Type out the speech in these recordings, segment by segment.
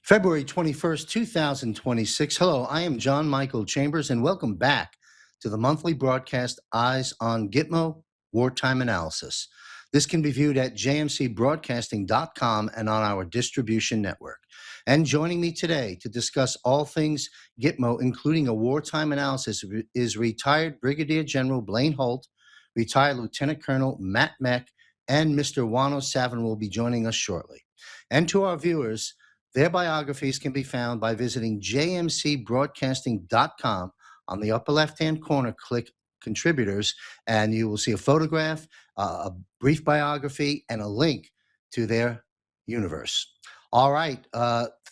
February 21st, 2026. Hello, I am John Michael Chambers, and welcome back to the monthly broadcast Eyes on Gitmo Wartime Analysis. This can be viewed at jmcbroadcasting.com and on our distribution network. And joining me today to discuss all things Gitmo, including a wartime analysis, is retired Brigadier General Blaine Holt, retired Lieutenant Colonel Matt Meck, and Mr. Wano Savin will be joining us shortly. And to our viewers, their biographies can be found by visiting jmcbroadcasting.com. On the upper left-hand corner, click Contributors, and you will see a photograph, a brief biography, and a link to their universe. All right,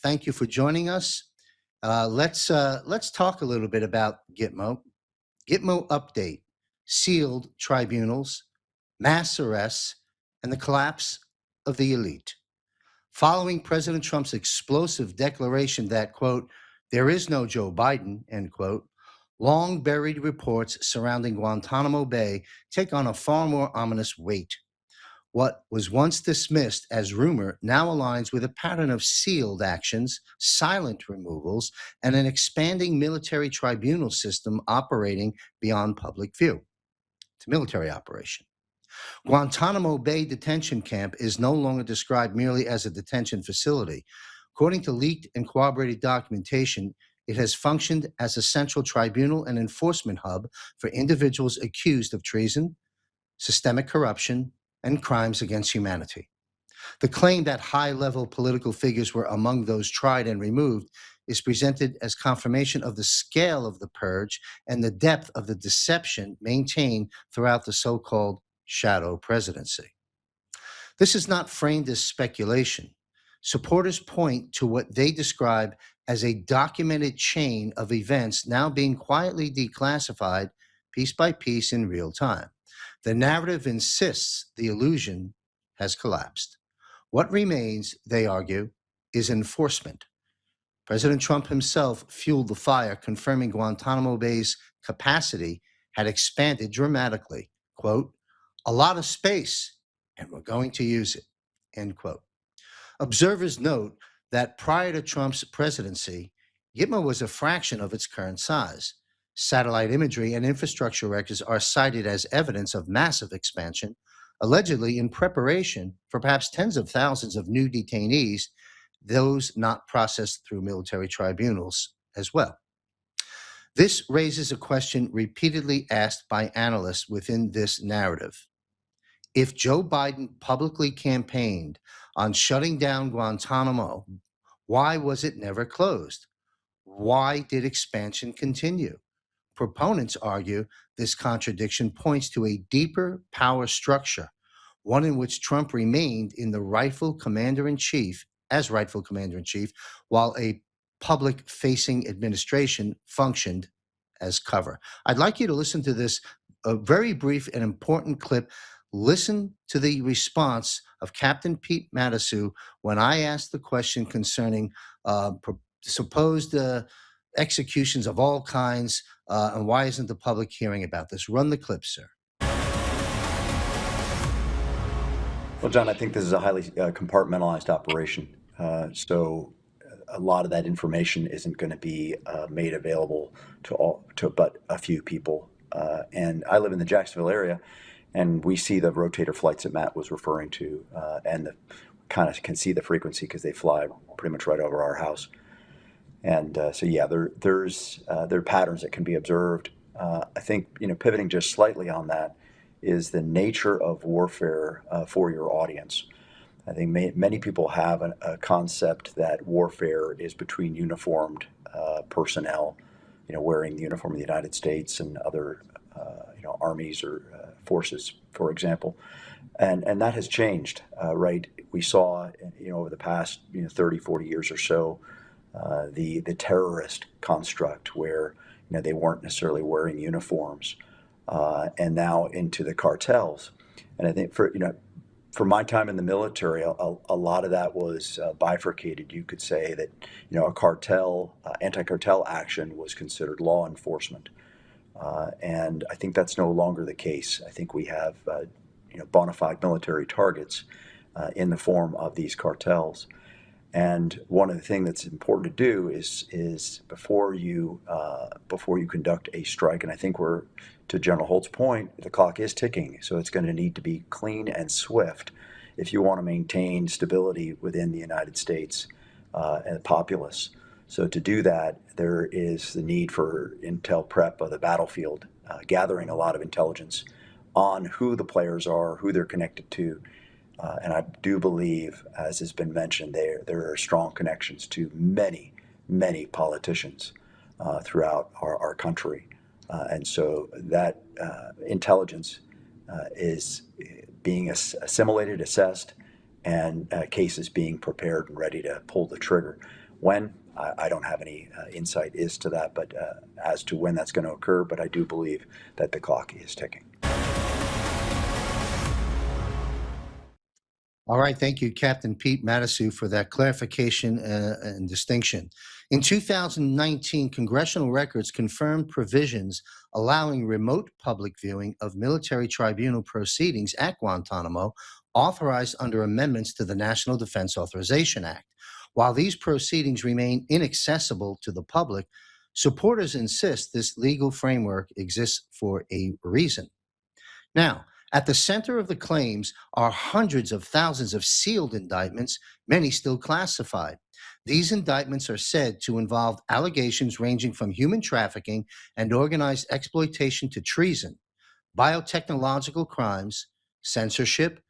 thank you for joining us. Let's talk a little bit about Gitmo. Gitmo update: sealed tribunals, mass arrests, and the collapse of the elite. Following President Trump's explosive declaration that, quote, there is no Joe Biden, end quote, long buried reports surrounding Guantanamo Bay take on a far more ominous weight. What was once dismissed as rumor now aligns with a pattern of sealed actions, silent removals, and an expanding military tribunal system operating beyond public view. It's a military operation. Guantanamo Bay detention camp is no longer described merely as a detention facility. According to leaked and corroborated documentation, it has functioned as a central tribunal and enforcement hub for individuals accused of treason, systemic corruption, and crimes against humanity. The claim that high-level political figures were among those tried and removed is presented as confirmation of the scale of the purge and the depth of the deception maintained throughout the so-called shadow presidency. This is not framed as speculation. Supporters point to what they describe as a documented chain of events now being quietly declassified piece by piece in real time. The narrative insists the illusion has collapsed. What remains, they argue, is enforcement. President Trump himself fueled the fire, confirming Guantanamo Bay's capacity had expanded dramatically. Quote, a lot of space, and we're going to use it, end quote. Observers note that prior to Trump's presidency, Gitmo was a fraction of its current size. Satellite imagery and infrastructure records are cited as evidence of massive expansion, allegedly in preparation for perhaps tens of thousands of new detainees, those not processed through military tribunals as well. This raises a question repeatedly asked by analysts within this narrative. If Joe Biden publicly campaigned on shutting down Guantanamo, why was it never closed? Why did expansion continue? Proponents argue this contradiction points to a deeper power structure, one in which Trump remained in the rightful commander-in-chief, while a public-facing administration functioned as cover. I'd like you to listen to this, a very brief and important clip. Listen to the response of Captain Pete Matasu when I asked the question concerning supposed executions of all kinds, and why isn't the public hearing about this? Run the clip, sir. Well, John, I think this is a highly compartmentalized operation. So a lot of that information isn't going to be made available to but a few people. And I live in the Jacksonville area, and we see the rotator flights that Matt was referring to, and kind of can see the frequency because they fly pretty much right over our house. And so, yeah, there are patterns that can be observed. I think, pivoting just slightly on that is the nature of warfare for your audience. I think many people have a concept that warfare is between uniformed personnel, wearing the uniform of the United States and other, armies or forces, for example. And that has changed, right? We saw, over the past 30, 40 years or so, the terrorist construct where, they weren't necessarily wearing uniforms, and now into the cartels. And I think for my time in the military, a lot of that was bifurcated. You could say that, a cartel, anti-cartel action was considered law enforcement. And I think that's no longer the case. I think we have, bona fide military targets in the form of these cartels. And one of the things that's important to do is before you conduct a strike, and I think we're to General Holt's point, the clock is ticking, so it's going to need to be clean and swift if you want to maintain stability within the United States and the populace. So to do that, there is the need for intel prep of the battlefield, gathering a lot of intelligence on who the players are, who they're connected to, and I do believe, as has been mentioned, there are strong connections to many, many politicians throughout our country. And so that intelligence is being assimilated, assessed, and cases being prepared and ready to pull the trigger. When? I don't have any insight as to that, but as to when that's going to occur, but I do believe that the clock is ticking. All right, thank you, Captain Pete Matasu, for that clarification and distinction. In 2019, congressional records confirmed provisions allowing remote public viewing of military tribunal proceedings at Guantanamo, authorized under amendments to the National Defense Authorization Act. While these proceedings remain inaccessible to the public, supporters insist this legal framework exists for a reason. Now, at the center of the claims are hundreds of thousands of sealed indictments, many still classified. These indictments are said to involve allegations ranging from human trafficking and organized exploitation to treason, biotechnological crimes, censorship,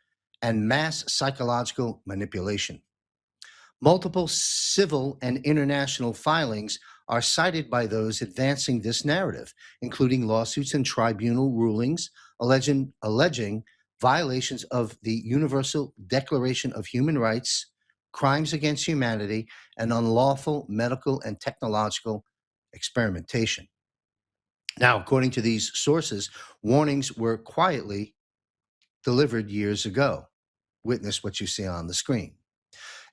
and mass psychological manipulation. Multiple civil and international filings are cited by those advancing this narrative, including lawsuits and tribunal rulings alleging violations of the Universal Declaration of Human Rights, crimes against humanity, and unlawful medical and technological experimentation. Now, according to these sources, warnings were quietly delivered years ago. Witness what you see on the screen.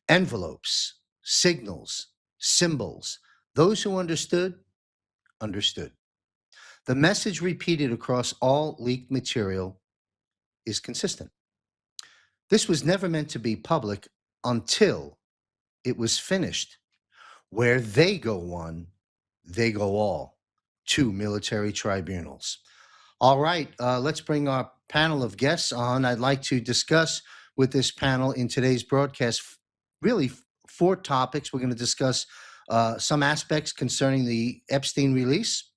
Envelopes, signals, symbols. Those who understood, understood. The message repeated across all leaked material is consistent. This was never meant to be public until it was finished. Where they go one, they go all. Two military tribunals. All right, let's bring our panel of guests on. I'd like to discuss with this panel in today's broadcast really four topics. We're going to discuss some aspects concerning the Epstein release,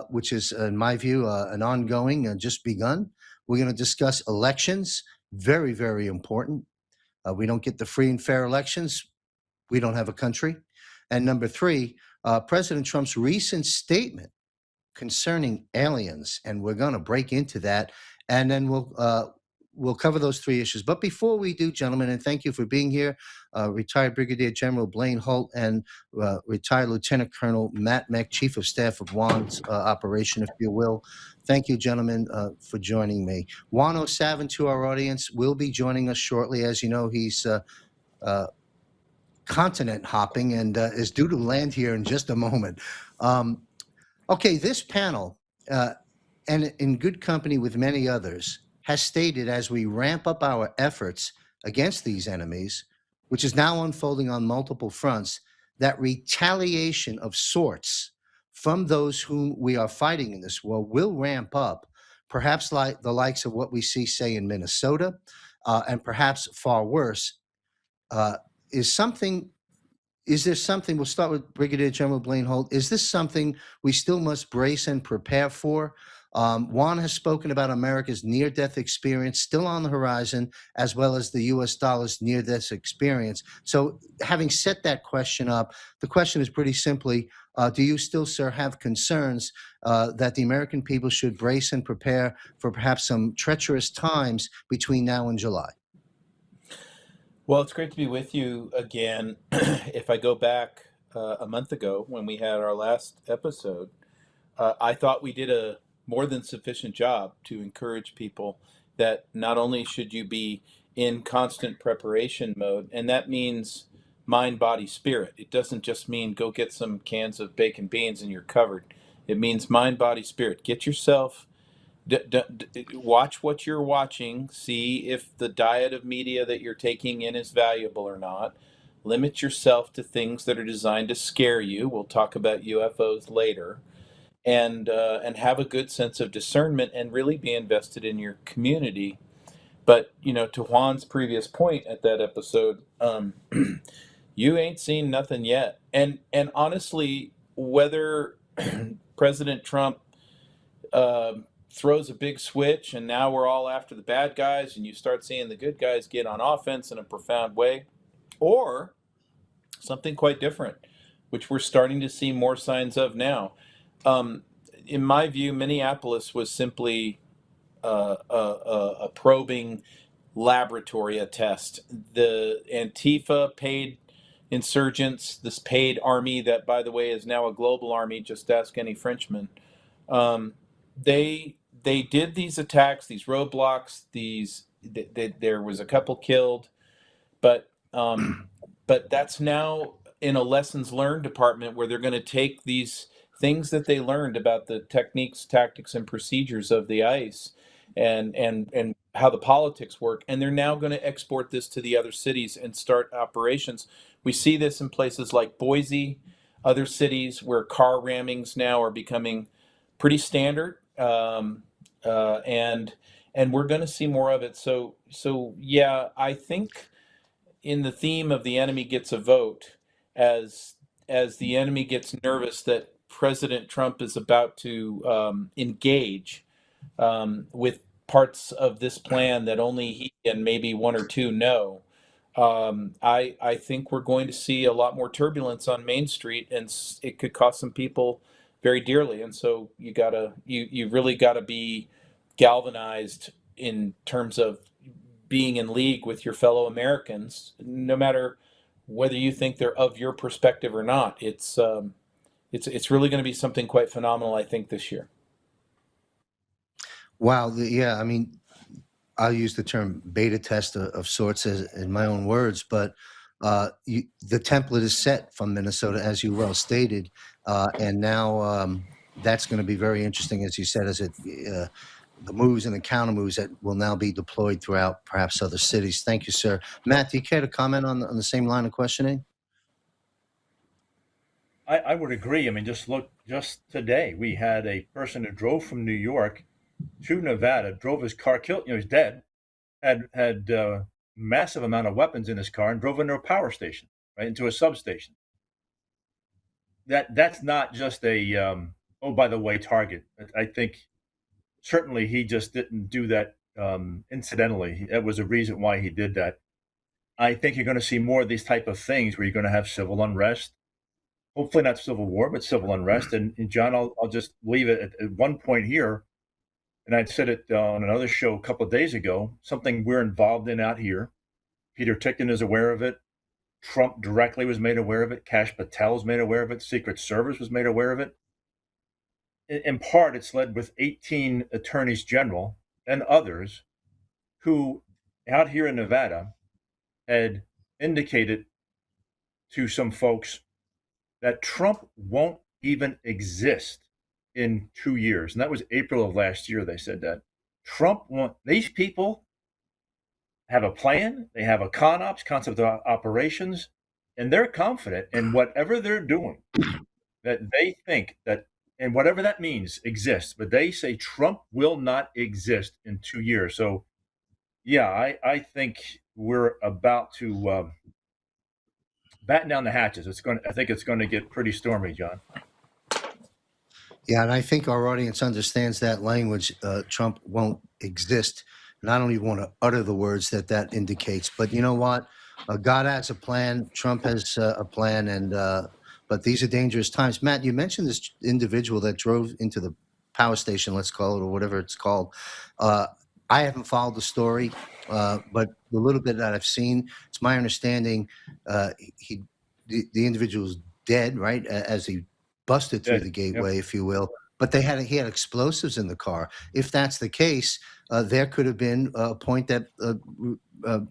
which is, in my view, an ongoing, just begun. We're going to discuss elections, very, very important. We don't get the free and fair elections, we don't have a country. And number three, President Trump's recent statement concerning aliens, and we're going to break into that, and then we'll cover those three issues. But before we do, gentlemen, and thank you for being here, retired Brigadier General Blaine Holt and retired Lieutenant Colonel Matt Meck, Chief of Staff of Juan's operation, if you will. Thank you, gentlemen, for joining me. Juan O'Savin, to our audience, will be joining us shortly. As you know, he's continent hopping and is due to land here in just a moment. Okay, this panel, and in good company with many others, has stated as we ramp up our efforts against these enemies, which is now unfolding on multiple fronts, that retaliation of sorts from those whom we are fighting in this war will ramp up, perhaps like the likes of what we see, say, in Minnesota, and perhaps far worse. Is there something, we'll start with Brigadier General Blaine Holt, is this something we still must brace and prepare for? Juan has spoken about America's near-death experience still on the horizon, as well as the U.S. dollar's near-death experience. So having set that question up, the question is pretty simply, do you still, sir, have concerns that the American people should brace and prepare for perhaps some treacherous times between now and July? Well, it's great to be with you again. If I go back a month ago when we had our last episode, I thought we did a more than sufficient job to encourage people that not only should you be in constant preparation mode, and that means mind, body, spirit. It doesn't just mean go get some cans of bacon beans and you're covered. It means mind, body, spirit. Get yourself watch what you're watching, see if the diet of media that you're taking in is valuable or not. limit yourself to things that are designed to scare you. We'll talk about UFOs later, and have a good sense of discernment and really be invested in your community. But to Juan's previous point at that episode, you ain't seen nothing yet. And honestly, whether President Trump throws a big switch and now we're all after the bad guys and you start seeing the good guys get on offense in a profound way, or something quite different, which we're starting to see more signs of now. In my view, Minneapolis was simply a probing laboratory, a test. The Antifa paid insurgents, this paid army that, by the way, is now a global army, just ask any Frenchman. They did these attacks, these roadblocks, there was a couple killed, but that's now in a lessons learned department where they're going to take these things that they learned about the techniques, tactics, and procedures of the ICE and how the politics work, and they're now going to export this to the other cities and start operations. We see this in places like Boise, other cities where car rammings now are becoming pretty standard, and we're going to see more of it. So yeah, I think in the theme of the enemy gets a vote, as the enemy gets nervous that President Trump is about to engage with parts of this plan that only he and maybe one or two know. I think we're going to see a lot more turbulence on Main Street, and it could cost some people very dearly. And so you really gotta be galvanized in terms of being in league with your fellow Americans, no matter whether you think they're of your perspective or not. It's really going to be something quite phenomenal, I think, this year. Wow. Yeah. I mean, I'll use the term beta test of sorts in my own words, but the template is set from Minnesota, as you well stated, and now that's going to be very interesting, as you said, as the moves and the counter moves that will now be deployed throughout perhaps other cities. Thank you, sir. Matt, do you care to comment on the same line of questioning? I would agree. I mean, just today, we had a person who drove from New York to Nevada, drove his car, killed, he's dead, had massive amount of weapons in his car and drove into a power station, right, into a substation. That's not just a, oh, by the way, target. I think certainly he just didn't do that incidentally. That was a reason why he did that. I think you're going to see more of these type of things where you're going to have civil unrest. Hopefully not civil war, but civil unrest. And John, I'll just leave it at one point here. And I'd said it on another show a couple of days ago, something we're involved in out here. Peter Tickton is aware of it. Trump directly was made aware of it. Kash Patel was made aware of it. Secret Service was made aware of it. In part, it's led with 18 attorneys general and others who, out here in Nevada, had indicated to some folks that Trump won't even exist in 2 years. And that was April of last year, they said that. These people have a plan, they have a concept of operations, and they're confident in whatever they're doing, that they think that, and whatever that means, exists. But they say Trump will not exist in 2 years. So, yeah, I think we're about to batten down the hatches. I think it's going to get pretty stormy, John. Yeah, and I think our audience understands that language. Trump won't exist. And I don't even want to utter the words that indicates. But you know what? God has a plan. Trump has a plan. And but these are dangerous times. Matt, you mentioned this individual that drove into the power station, let's call it, or whatever it's called. I haven't followed the story, but the little bit that I've seen, it's my understanding the individual's dead, right, as he busted through the gateway, if you will. But he had explosives in the car. If that's the case, there could have been a point that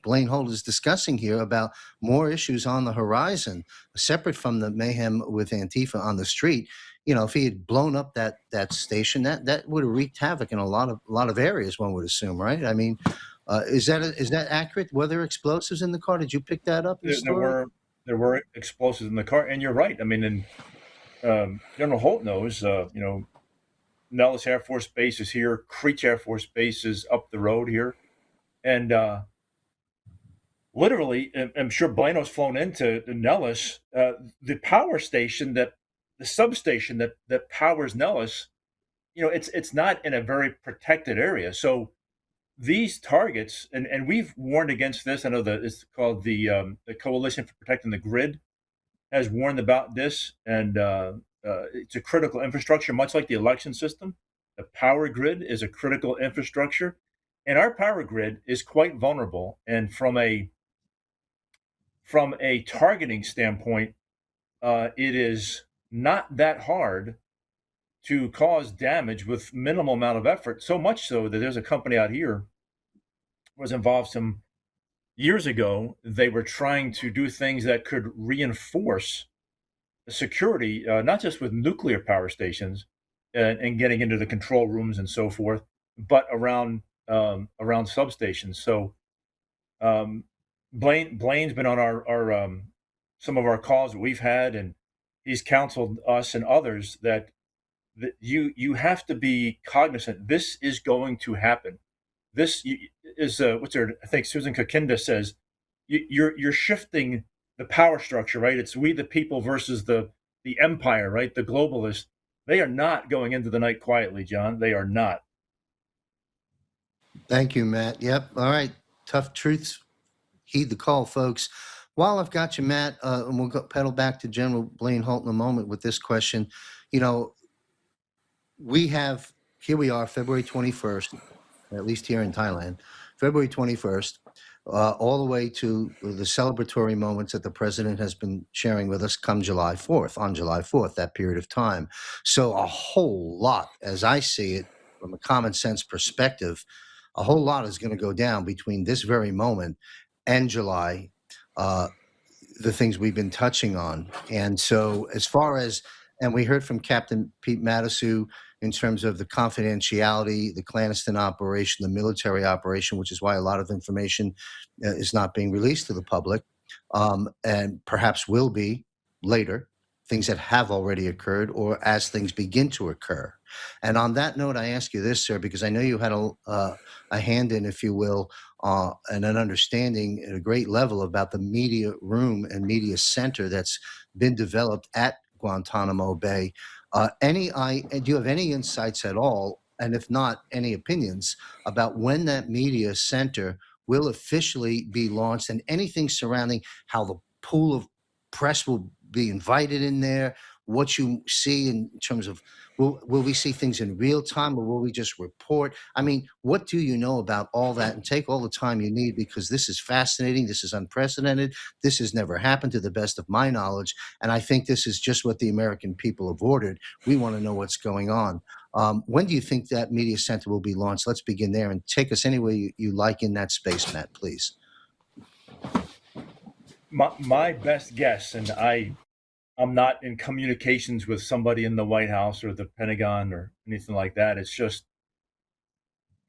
Blaine Holt is discussing here about more issues on the horizon, separate from the mayhem with Antifa on the street. If he had blown up that station, that would have wreaked havoc in a lot of areas, one would assume, right? I mean, is that accurate? Were there explosives in the car? Did you pick that up in the story? there were explosives in the car. And you're right. I mean, and General Holt knows, Nellis Air Force Base is here. Creech Air Force Base is up the road here. And literally, I'm sure Blano's flown into Nellis. The power station the substation that powers Nellis, it's not in a very protected area. So these targets, and we've warned against this. I know that it's called the Coalition for Protecting the Grid has warned about this, and it's a critical infrastructure, much like the election system. The power grid is a critical infrastructure, and our power grid is quite vulnerable. And from a targeting standpoint, it is not that hard to cause damage with minimal amount of effort. So much so that there's a company out here was involved some years ago. They were trying to do things that could reinforce the security, not just with nuclear power stations and getting into the control rooms and so forth, but around substations. So Blaine's been on our some of our calls that we've had, and he's counseled us and others that you have to be cognizant. This is going to happen. This is what's there? I think Susan Kakinda says you're shifting the power structure, right? It's we the people versus the empire, right? The globalists. They are not going into the night quietly, John. They are not. Thank you, Matt. Yep. All right. Tough truths. Heed the call, folks. While I've got you, Matt, and we'll pedal back to General Blaine Holt in a moment with this question. Here we are, February 21st, at least here in Thailand, February 21st, all the way to the celebratory moments that the president has been sharing with us come July 4th, on July 4th, that period of time. So a whole lot, as I see it, from a common sense perspective, a whole lot is going to go down between this very moment and July, the things we've been touching on. And so as far as, and we heard from Captain Pete Matisu in terms of the confidentiality, the clandestine operation, the military operation, which is why a lot of information is not being released to the public, and perhaps will be later, things that have already occurred or as things begin to occur. And on that note, I ask you this, sir, because I know you had a hand in, if you will, and an understanding at a great level about the media room and media center that's been developed at Guantanamo Bay. Do you have any insights at all, and if not, any opinions about when that media center will officially be launched, and anything surrounding how the pool of press will be invited in there, what you see in terms of will we see things in real time, or will we just report? I mean, what do you know about all that? And take all the time you need, because this is fascinating. This is unprecedented. This has never happened to the best of my knowledge. And I think this is just what the American people have ordered. We want to know what's going on. When do you think that media center will be launched? Let's begin there, and take us any way you like in that space, Matt, please. My best guess, and I'm not in communications with somebody in the White House or the Pentagon or anything like that. It's just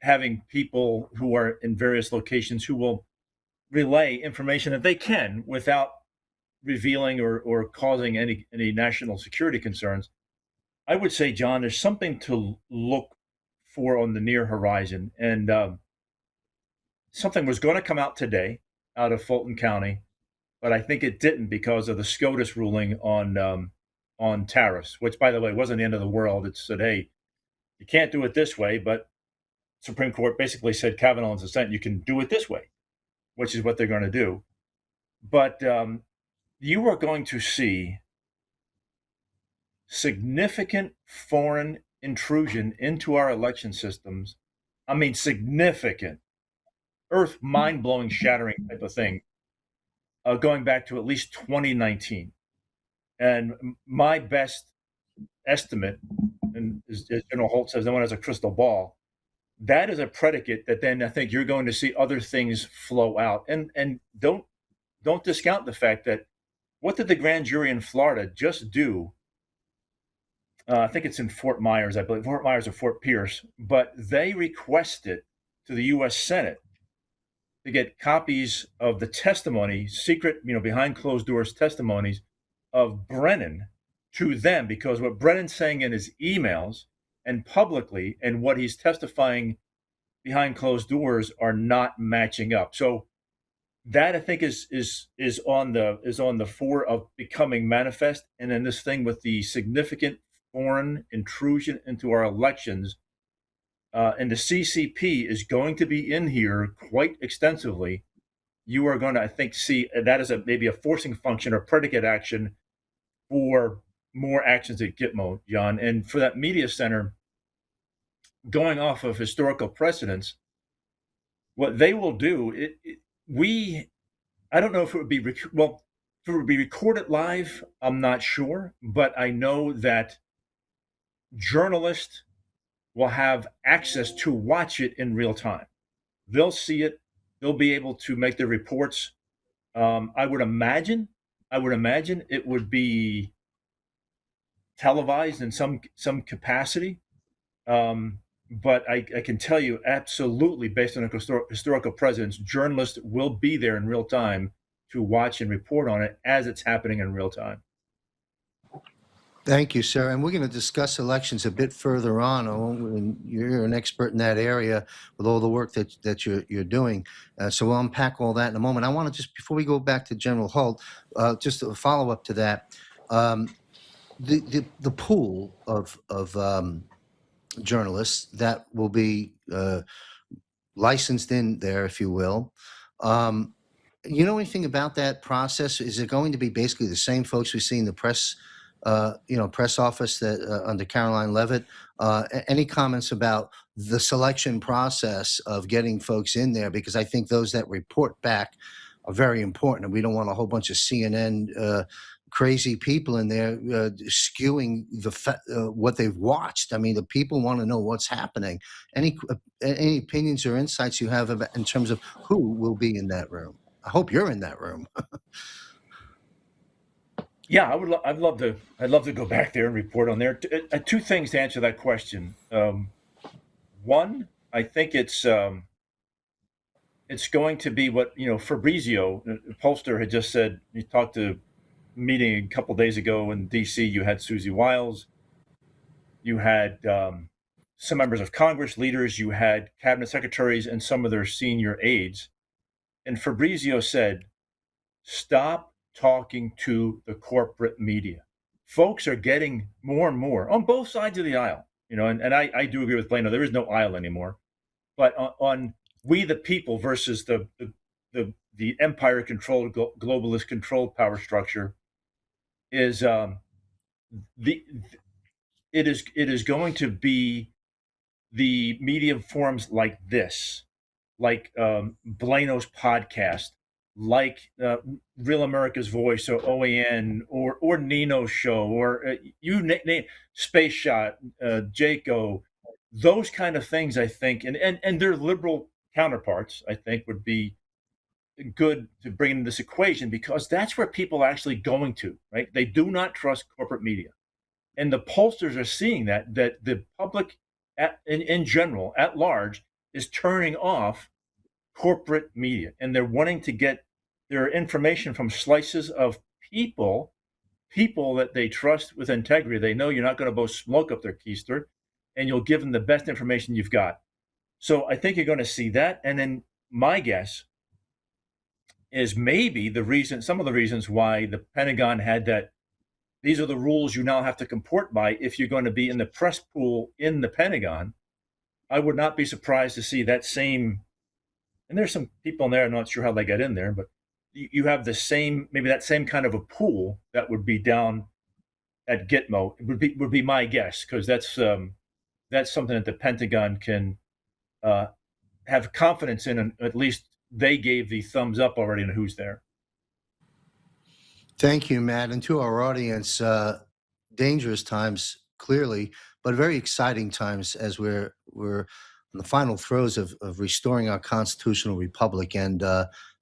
having people who are in various locations who will relay information that they can without revealing or causing any national security concerns. I would say, John, there's something to look for on the near horizon. And something was going to come out today out of Fulton County, but I think it didn't because of the SCOTUS ruling on tariffs, which, by the way, wasn't the end of the world. It said, hey, you can't do it this way, but Supreme Court basically said, Kavanaugh and the Senate, you can do it this way, which is what they're going to do. But you are going to see significant foreign intrusion into our election systems. I mean, significant, earth mind-blowing, shattering type of thing, going back to at least 2019. And my best estimate, and as General Holt says, no one has a crystal ball, that is a predicate that then I think you're going to see other things flow out. And don't discount the fact that what did the grand jury in Florida just do? I think it's in Fort Myers, I believe, Fort Myers or Fort Pierce, but they requested to the U.S. Senate to get copies of the testimony, secret, behind closed doors testimonies of Brennan to them, because what Brennan's saying in his emails and publicly and what he's testifying behind closed doors are not matching up. So that, I think, is on the fore of becoming manifest. And then this thing with the significant foreign intrusion into our elections, and the CCP is going to be in here quite extensively. You are going to, I think, see that as maybe a forcing function or predicate action for more actions at Gitmo, John. And for that media center, going off of historical precedents, what they will do, I don't know if it would be, if it would be recorded live, I'm not sure, but I know that journalists will have access to watch it in real time. They'll see it. They'll be able to make their reports. I would imagine it would be televised in some capacity. But I can tell you absolutely, based on historical precedents, journalists will be there in real time to watch and report on it as it's happening in real time. Thank you, sir. And we're going to discuss elections a bit further on. And you're an expert in that area with all the work that you're doing. So we'll unpack all that in a moment. I want to just, before we go back to General Holt, just a follow up to that. The pool of journalists that will be licensed in there, if you will. You know anything about that process? Is it going to be basically the same folks we see in the press office that under Caroline Levitt? Any comments about the selection process of getting folks in there? Because I think those that report back are very important, and we don't want a whole bunch of CNN crazy people in there skewing what they've watched. I mean, the people want to know what's happening. Any opinions or insights you have about, in terms of who will be in that room? I hope you're in that room. Yeah, I'd love to go back there and report on there. Two things to answer that question. One, I think it's going to be what Fabrizio Polster had just said. He talked to a meeting a couple days ago in D.C. You had Susie Wiles, you had some members of Congress, leaders, you had cabinet secretaries, and some of their senior aides. And Fabrizio said, "Stop talking to the corporate media. Folks are getting more and more on both sides of the aisle, and I do agree with Plano. There is no aisle anymore, but on we the people versus the empire controlled, globalist controlled power structure is it is going to be the media forums like this, like Blano's podcast, like Real America's Voice or OAN or Nino's show or you name Space Shot, Jaco, those kind of things, I think, and their liberal counterparts, I think, would be good to bring in this equation, because that's where people are actually going to, right? They do not trust corporate media. And the pollsters are seeing that the public in general, at large, is turning off corporate media, and they're wanting to get their information from slices of people that they trust with integrity. They know you're not going to blow smoke up their keister, and you'll give them the best information you've got. So I think you're going to see that. And then my guess is maybe some of the reasons why the Pentagon had that. These are the rules you now have to comport by if you're going to be in the press pool in the Pentagon. I would not be surprised to see that same. And there's some people in there, I'm not sure how they got in there, but you have maybe that same kind of a pool that would be down at Gitmo. It would be my guess, because that's something that the Pentagon can have confidence in, and at least they gave the thumbs up already on who's there. Thank you, Matt. And to our audience, dangerous times, clearly, but very exciting times as we're in the final throes of restoring our constitutional republic, and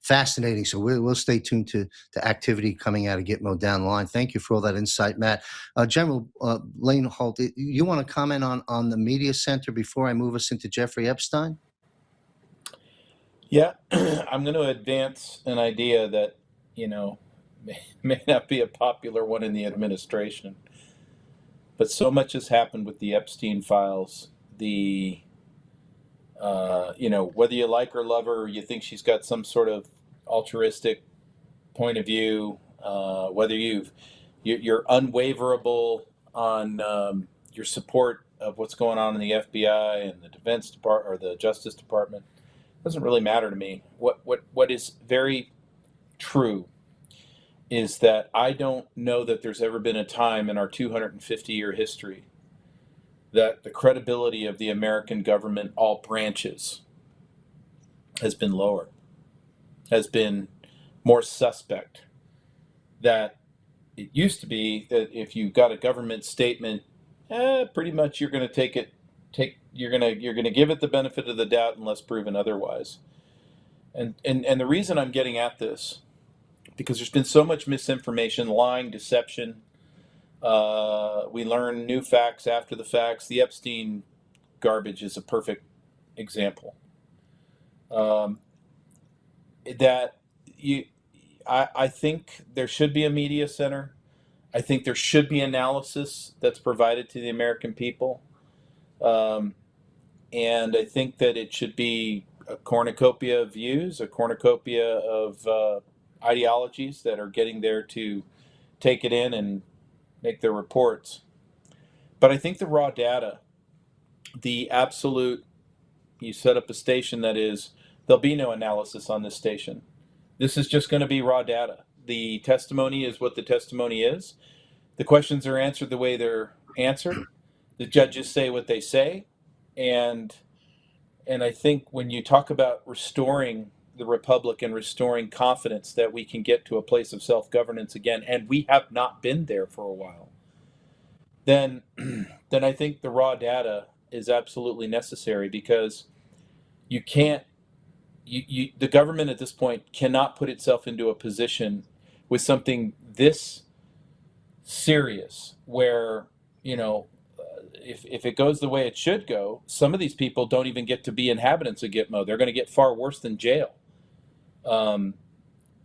fascinating. So we'll stay tuned to activity coming out of Gitmo down the line. Thank you for all that insight, Matt. General Lane Holt, you want to comment on the media center before I move us into Jeffrey Epstein? Yeah, I'm going to advance an idea that, may not be a popular one in the administration, but so much has happened with the Epstein files. Whether you like or love her, or you think she's got some sort of altruistic point of view, whether you're unwaverable on your support of what's going on in the FBI and the Defense Department or the Justice Department, doesn't really matter to me. What is very true is that I don't know that there's ever been a time in our 250-year history that the credibility of the American government, all branches, has been lower, has been more suspect. That it used to be that if you got a government statement, pretty much you're going to you're going to give it the benefit of the doubt unless proven otherwise. And the reason I'm getting at this, because there's been so much misinformation, lying, deception. We learn new facts after the facts. The Epstein garbage is a perfect example. That you, I think there should be a media center. I think there should be analysis that's provided to the American people. And I think that it should be a cornucopia of views, a cornucopia of ideologies that are getting there to take it in and make their reports. But I think the raw data, the absolute, you set up a station that is, there'll be no analysis on this station. This is just going to be raw data. The testimony is what the testimony is. The questions are answered the way they're answered. The judges say what they say. And I think when you talk about restoring the republic and restoring confidence that we can get to a place of self-governance again, and we have not been there for a while, then I think the raw data is absolutely necessary, because you can't the government at this point cannot put itself into a position with something this serious where, if it goes the way it should go, some of these people don't even get to be inhabitants of Gitmo. They're going to get far worse than jail.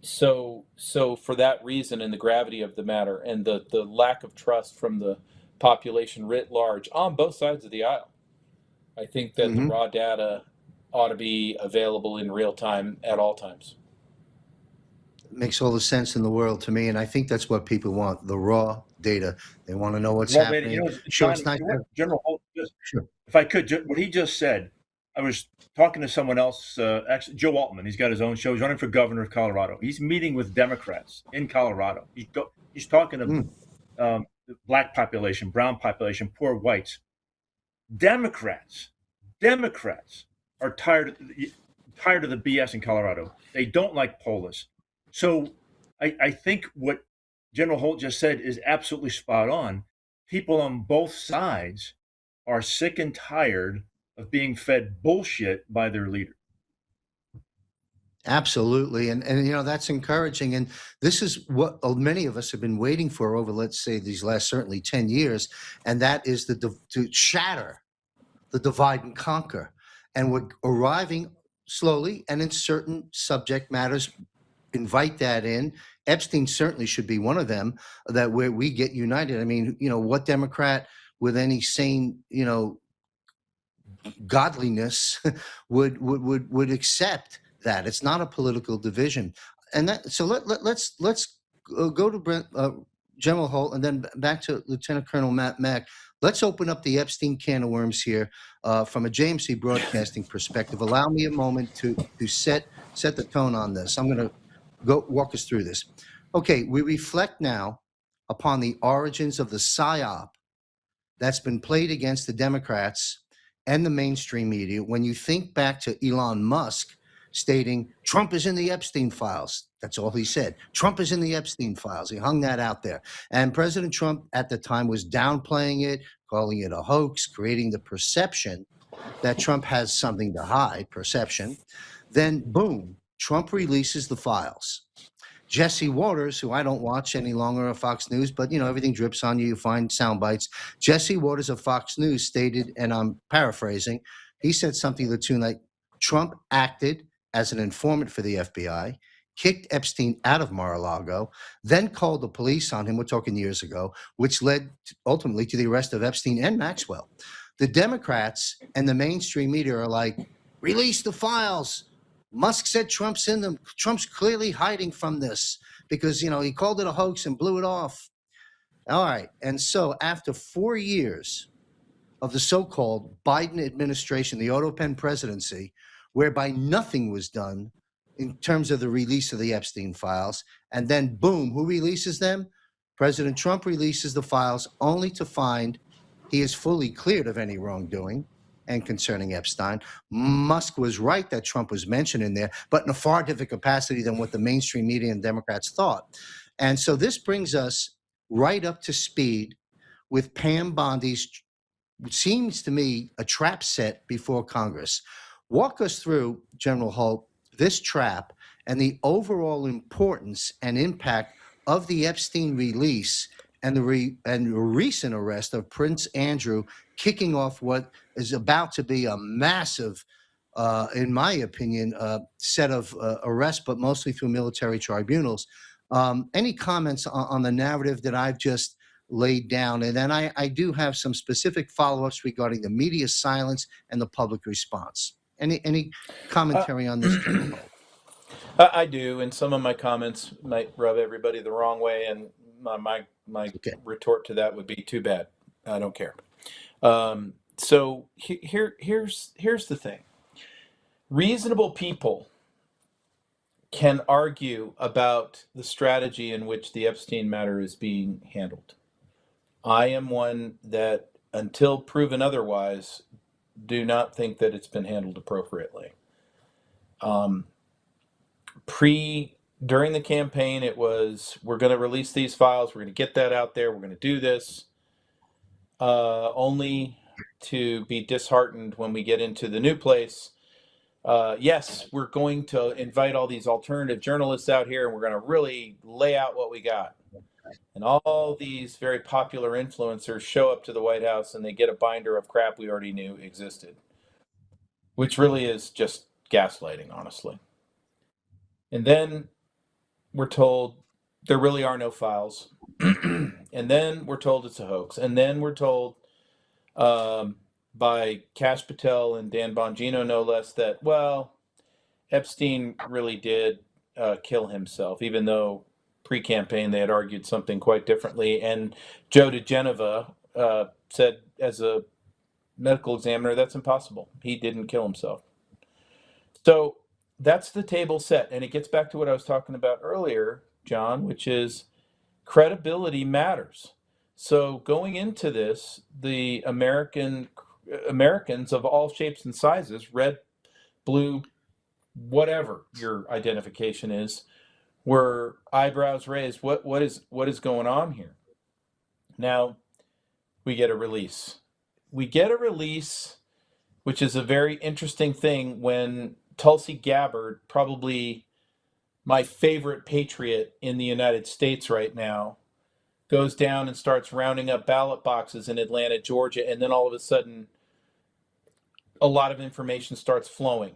So for that reason, and the gravity of the matter, and the lack of trust from the population writ large on both sides of the aisle, I think that the raw data ought to be available in real time at all times. Makes all the sense in the world to me, and I think that's what people want, the raw data. They want to know what's Well, happening. John, It's nice. General Holt, Sure. if I could, what he just said, I was talking to someone else, actually, Joe Altman. He's got his own show. He's running for governor of Colorado. He's meeting with Democrats in Colorado. He's talking to the black population, brown population, poor whites. Democrats are tired of the BS in Colorado. They don't like Polis. So I think what General Holt just said is absolutely spot on. People on both sides are sick and tired of being fed bullshit by their leader. Absolutely. And that's encouraging. And this is what many of us have been waiting for over, let's say, these last certainly 10 years. And that is to shatter the divide and conquer. And we're arriving slowly, and in certain subject matters, invite that in. Epstein certainly should be one of them, that where we get united. I mean, what Democrat with any sane, godliness would accept that? It's not a political division. And that, so let's go to General Holt, and then back to Lieutenant Colonel Matt Mack. Let's open up the Epstein can of worms here from a JMC broadcasting perspective. Allow me a moment to set the tone on this. I'm going to go walk us through this. Okay, we reflect now upon the origins of the PSYOP that's been played against the Democrats and the mainstream media. When you think back to Elon Musk stating Trump is in the Epstein files, that's all he said. Trump is in the Epstein files. He hung that out there. And President Trump at the time was downplaying it, calling it a hoax, creating the perception that Trump has something to hide, perception. Then, boom, Trump releases the files. Jesse Waters, who I don't watch any longer on Fox News, but everything drips on you. You find sound bites. Jesse Waters of Fox News stated, and I'm paraphrasing, he said something to the tune like, Trump acted as an informant for the FBI, kicked Epstein out of Mar-a-Lago, then called the police on him, we're talking years ago, which led ultimately to the arrest of Epstein and Maxwell. The Democrats and the mainstream media are like, release the files. Musk said Trump's in them. Trump's clearly hiding from this because, he called it a hoax and blew it off. All right. And so after 4 years of the so-called Biden administration, the auto pen presidency, whereby nothing was done in terms of the release of the Epstein files, and then boom, who releases them? President Trump releases the files only to find he is fully cleared of any wrongdoing. And concerning Epstein, Musk was right that Trump was mentioned in there, but in a far different capacity than what the mainstream media and Democrats thought. And so this brings us right up to speed with Pam Bondi's, which seems to me, a trap set before Congress. Walk us through, General Holt, this trap and the overall importance and impact of the Epstein release and the recent arrest of Prince Andrew, kicking off what is about to be a massive, in my opinion, set of arrests, but mostly through military tribunals. Any comments on the narrative that I've just laid down? And then I do have some specific follow-ups regarding the media silence and the public response. Any commentary on this, General Holt? I do, and some of my comments might rub everybody the wrong way, and my Okay. retort to that would be too bad. I don't care. So here's the thing. Reasonable people can argue about the strategy in which the Epstein matter is being handled. I am one that, until proven otherwise, do not think that it's been handled appropriately. During the campaign, it was, we're going to release these files, we're going to get that out there, we're going to do this, only to be disheartened when we get into the new place. Yes, we're going to invite all these alternative journalists out here, and we're going to really lay out what we got. And all these very popular influencers show up to the White House and they get a binder of crap we already knew existed, which really is just gaslighting, honestly. And then we're told there really are no files. And then we're told it's a hoax. And then we're told by Kash Patel and Dan Bongino, no less, that, well, Epstein really did kill himself, even though pre-campaign they had argued something quite differently. And Joe DeGeneva said, as a medical examiner, that's impossible. He didn't kill himself. So that's the table set. And it gets back to what I was talking about earlier, John, which is credibility matters. So going into this, the Americans of all shapes and sizes, red, blue, whatever your identification is, were eyebrows raised. What is going on here? Now we get a release. Which is a very interesting thing, when Tulsi Gabbard, probably my favorite patriot in the United States right now, goes down and starts rounding up ballot boxes in Atlanta, Georgia, and then all of a sudden a lot of information starts flowing.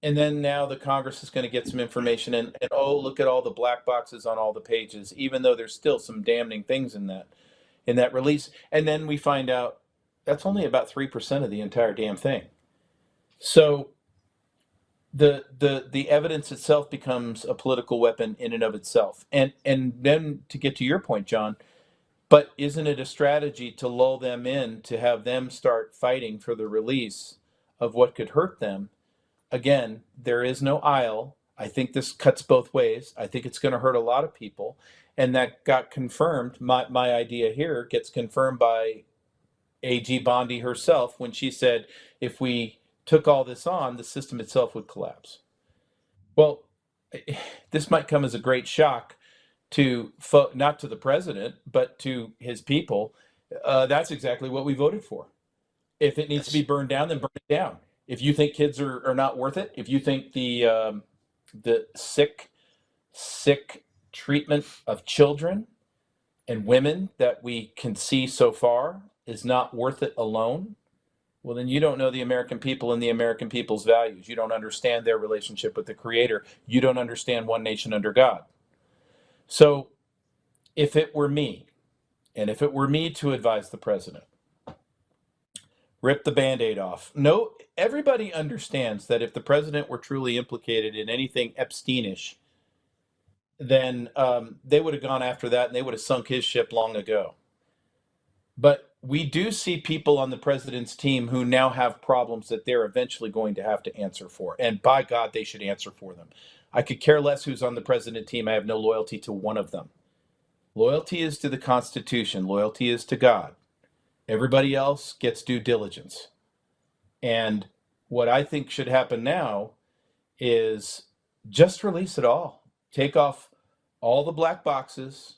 And then now the Congress is going to get some information, and oh, look at all the black boxes on all the pages, even though there's still some damning things in that release. And then we find out that's only about 3% of the entire damn thing. So the evidence itself becomes a political weapon in and of itself. And then, to get to your point, John, but isn't it a strategy to lull them in, to have them start fighting for the release of what could hurt them? Again, there is no aisle. I think this cuts both ways. I think it's going to hurt a lot of people. And that got confirmed. My idea here gets confirmed by A.G. Bondi herself when she said, if we took all this on, the system itself would collapse. Well, this might come as a great shock to not to the president, but to his people. That's exactly what we voted for. If it needs to be burned down, then burn it down. If you think kids are not worth it, if you think the sick treatment of children and women that we can see so far is not worth it alone, Well, then you don't know the American people and the American people's values. You don't understand their relationship with the Creator. You don't understand one nation under God. So if it were me, and if it were me to advise the president, rip the Band-Aid off. No, everybody understands that if the president were truly implicated in anything Epsteinish, then they would have gone after that and they would have sunk his ship long ago. But we do see people on the president's team who now have problems that they're eventually going to have to answer for. And by God, they should answer for them. I could care less who's on the president team. I have no loyalty to one of them. Loyalty is to the Constitution. Loyalty is to God. Everybody else gets due diligence. And what I think should happen now is just release it all. Take off all the black boxes.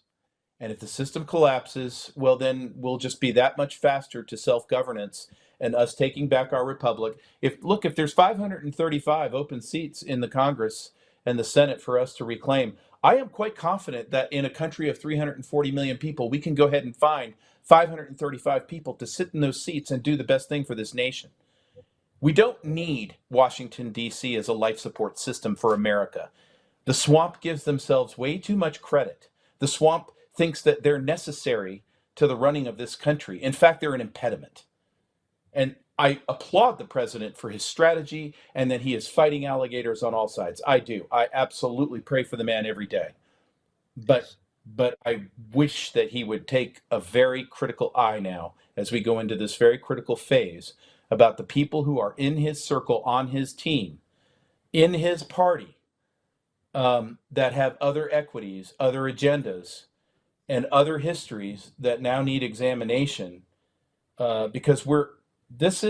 And if the system collapses, well, then we'll just be that much faster to self-governance and us taking back our republic. If there's 535 open seats in the Congress and the Senate for us to reclaim, I am quite confident that in a country of 340 million people, we can go ahead and find 535 people to sit in those seats and do the best thing for this nation. We don't need Washington, D.C. as a life support system for America. The swamp gives themselves way too much credit. The swamp thinks that they're necessary to the running of this country. In fact, they're an impediment. And I applaud the president for his strategy and that he is fighting alligators on all sides. I do. I absolutely pray for the man every day. But I wish that he would take a very critical eye now as we go into this very critical phase about the people who are in his circle, on his team, in his party, that have other equities, other agendas, and other histories that now need examination, because let's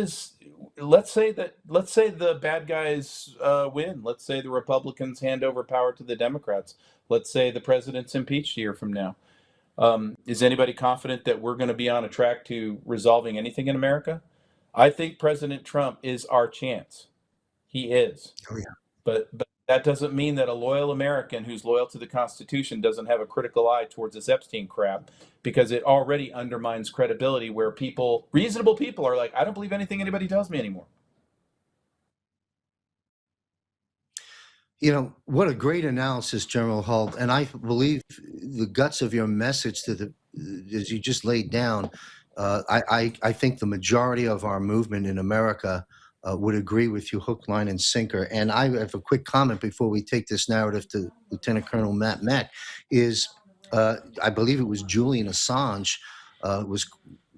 say the bad guys win. Let's say the Republicans hand over power to the Democrats. Let's say the president's impeached a year from now. Is anybody confident that we're going to be on a track to resolving anything in America? I think President Trump is our chance. He is. Oh, yeah. But that doesn't mean that a loyal American who's loyal to the Constitution doesn't have a critical eye towards this Epstein crap, because it already undermines credibility where reasonable people are like, I don't believe anything anybody tells me anymore. What a great analysis, General Holt. And I believe the guts of your message as you just laid down, I think the majority of our movement in America would agree with you hook, line, and sinker. And I have a quick comment before we take this narrative to Lieutenant Colonel Matt Mack, is I believe it was Julian Assange was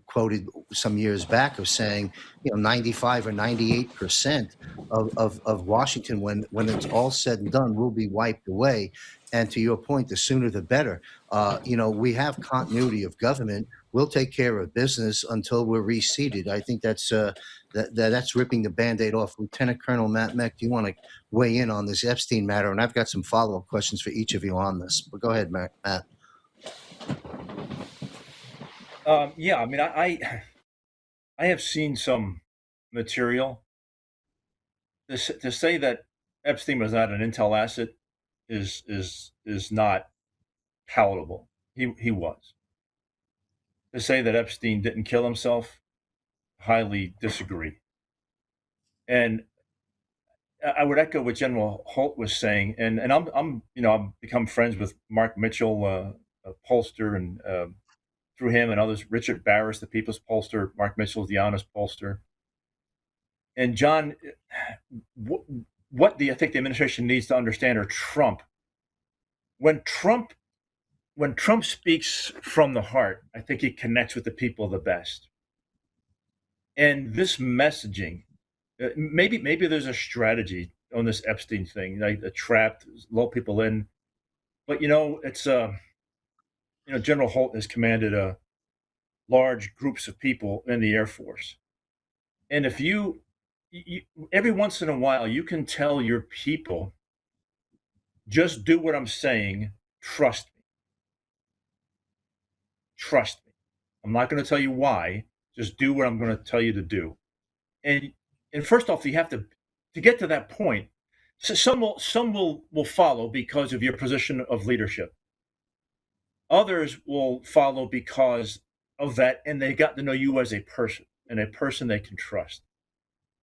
quoted some years back of saying, 95 or 98% of Washington, when it's all said and done, will be wiped away. And to your point, the sooner the better. We have continuity of government. We'll take care of business until we're reseated. I think that's ripping the Band-Aid off. Lieutenant Colonel Matt Mack, do you want to weigh in on this Epstein matter? And I've got some follow-up questions for each of you on this. But go ahead, Matt. Yeah, I mean, I have seen some material. To say that Epstein was not an intel asset is not palatable. He was. To say that Epstein didn't kill himself, highly disagree. And I would echo what General Holt was saying, and I've become friends with Mark Mitchell, a pollster, and through him and others, Richard Barris, the People's Pollster, Mark Mitchell, the Honest Pollster. And John, what do you think the administration needs to understand, or Trump? When Trump speaks from the heart, I think he connects with the people the best. And this messaging, maybe there's a strategy on this Epstein thing, like a trap, lull people in. But it's General Holt has commanded large groups of people in the Air Force, and if you every once in a while you can tell your people, just do what I'm saying, trust me. I'm not going to tell you why. Just do what I'm going to tell you to do. And first off, you have to get to that point. So some will follow because of your position of leadership. Others will follow because of that, and they got to know you as a person. and a person they can trust.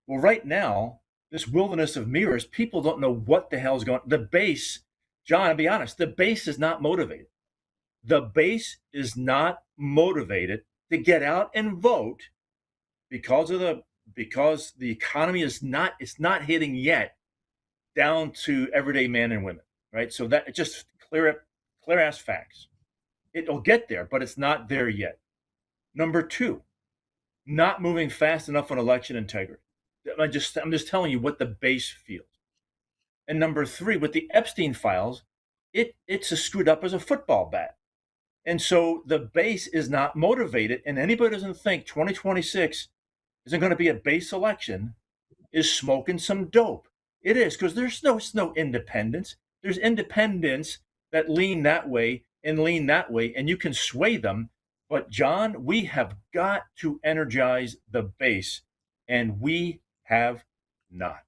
Well, right now, this wilderness of mirrors, people don't know what the hell's going on. The base, John, I'll be honest, the base is not motivated. The base is not motivated to get out and vote because the economy is not, it's not hitting yet down to everyday men and women, right? So that just clear ass facts. It'll get there, but it's not there yet. Number two, not moving fast enough on election integrity. I'm just telling you what the base feels. And number three, with the Epstein files, it's as screwed up as a football bat. And so the base is not motivated, and anybody doesn't think 2026 isn't going to be a base election is smoking some dope. It is, because there's no independence. There's independents that lean that way and lean that way, and you can sway them. But John, we have got to energize the base, and we have not.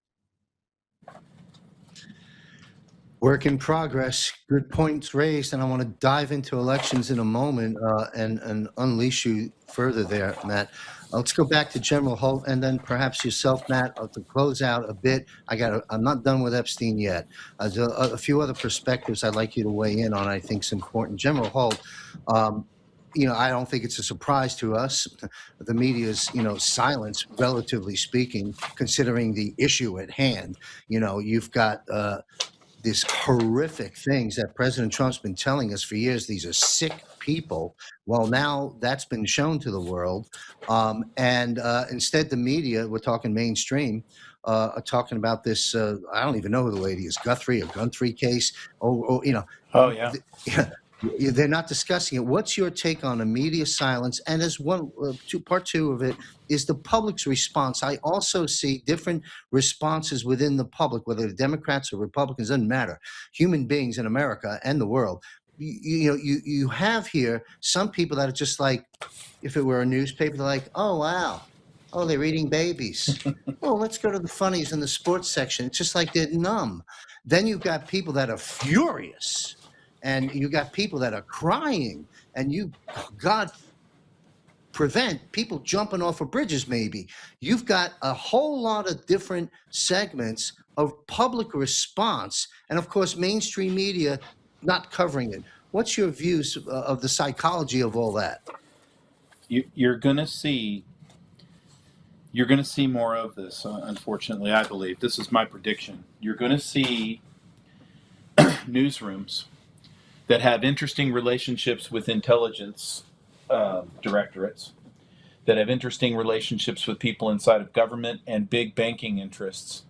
Work in progress. Good points raised, and I want to dive into elections in a moment and unleash you further there, Matt. Let's go back to General Holt, and then perhaps yourself, Matt, to close out a bit. I'm not done with Epstein yet. There's a few other perspectives I'd like you to weigh in on. I think is important. General Holt. I don't think it's a surprise to us, the media's, silence, relatively speaking, considering the issue at hand. You've got these horrific things that President Trump's been telling us for years. These are sick people. Well, now that's been shown to the world. And instead, the media, we're talking mainstream, are talking about this. I don't even know who the lady is, Guthrie case. Oh, yeah. They're not discussing it. What's your take on the media silence? And as part two of it is the public's response. I also see different responses within the public, whether the Democrats or Republicans, doesn't matter. Human beings in America and the world. You have here some people that are just like, if it were a newspaper, they're like, oh, wow. Oh, they're eating babies. Oh, let's go to the funnies in the sports section. It's just like they're numb. Then you've got people that are furious. And you got people that are crying, and God prevent people jumping off of bridges, maybe. You've got a whole lot of different segments of public response, and of course, mainstream media not covering it. What's your views of the psychology of all that? You're going to see more of this, unfortunately, I believe. This is my prediction. You're going to see newsrooms that have interesting relationships with intelligence directorates, that have interesting relationships with people inside of government and big banking interests.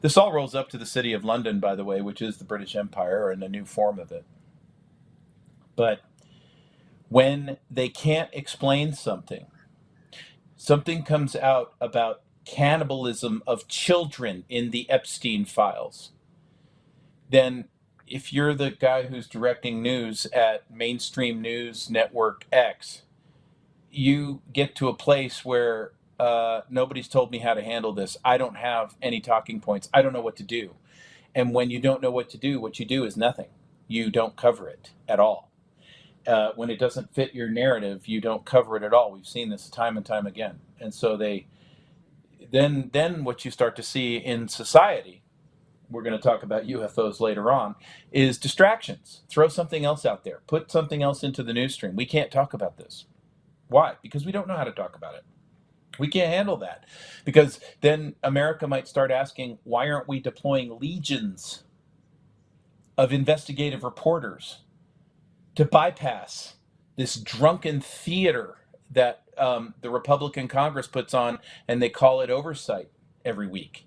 This all rolls up to the city of London, by the way, which is the British Empire and a new form of it. But when they can't explain something comes out about cannibalism of children in the Epstein files, then if you're the guy who's directing news at mainstream news network X, you get to a place where nobody's told me how to handle this. I don't have any talking points. I don't know what to do. And when you don't know what to do, what you do is nothing. You don't cover it at all. When it doesn't fit your narrative, you don't cover it at all. We've seen this time and time again. And so then what you start to see in society, we're going to talk about UFOs later on, is distractions. Throw something else out there. Put something else into the news stream. We can't talk about this. Why? Because we don't know how to talk about it. We can't handle that. Because then America might start asking, why aren't we deploying legions of investigative reporters to bypass this drunken theater that the Republican Congress puts on, and they call it oversight every week,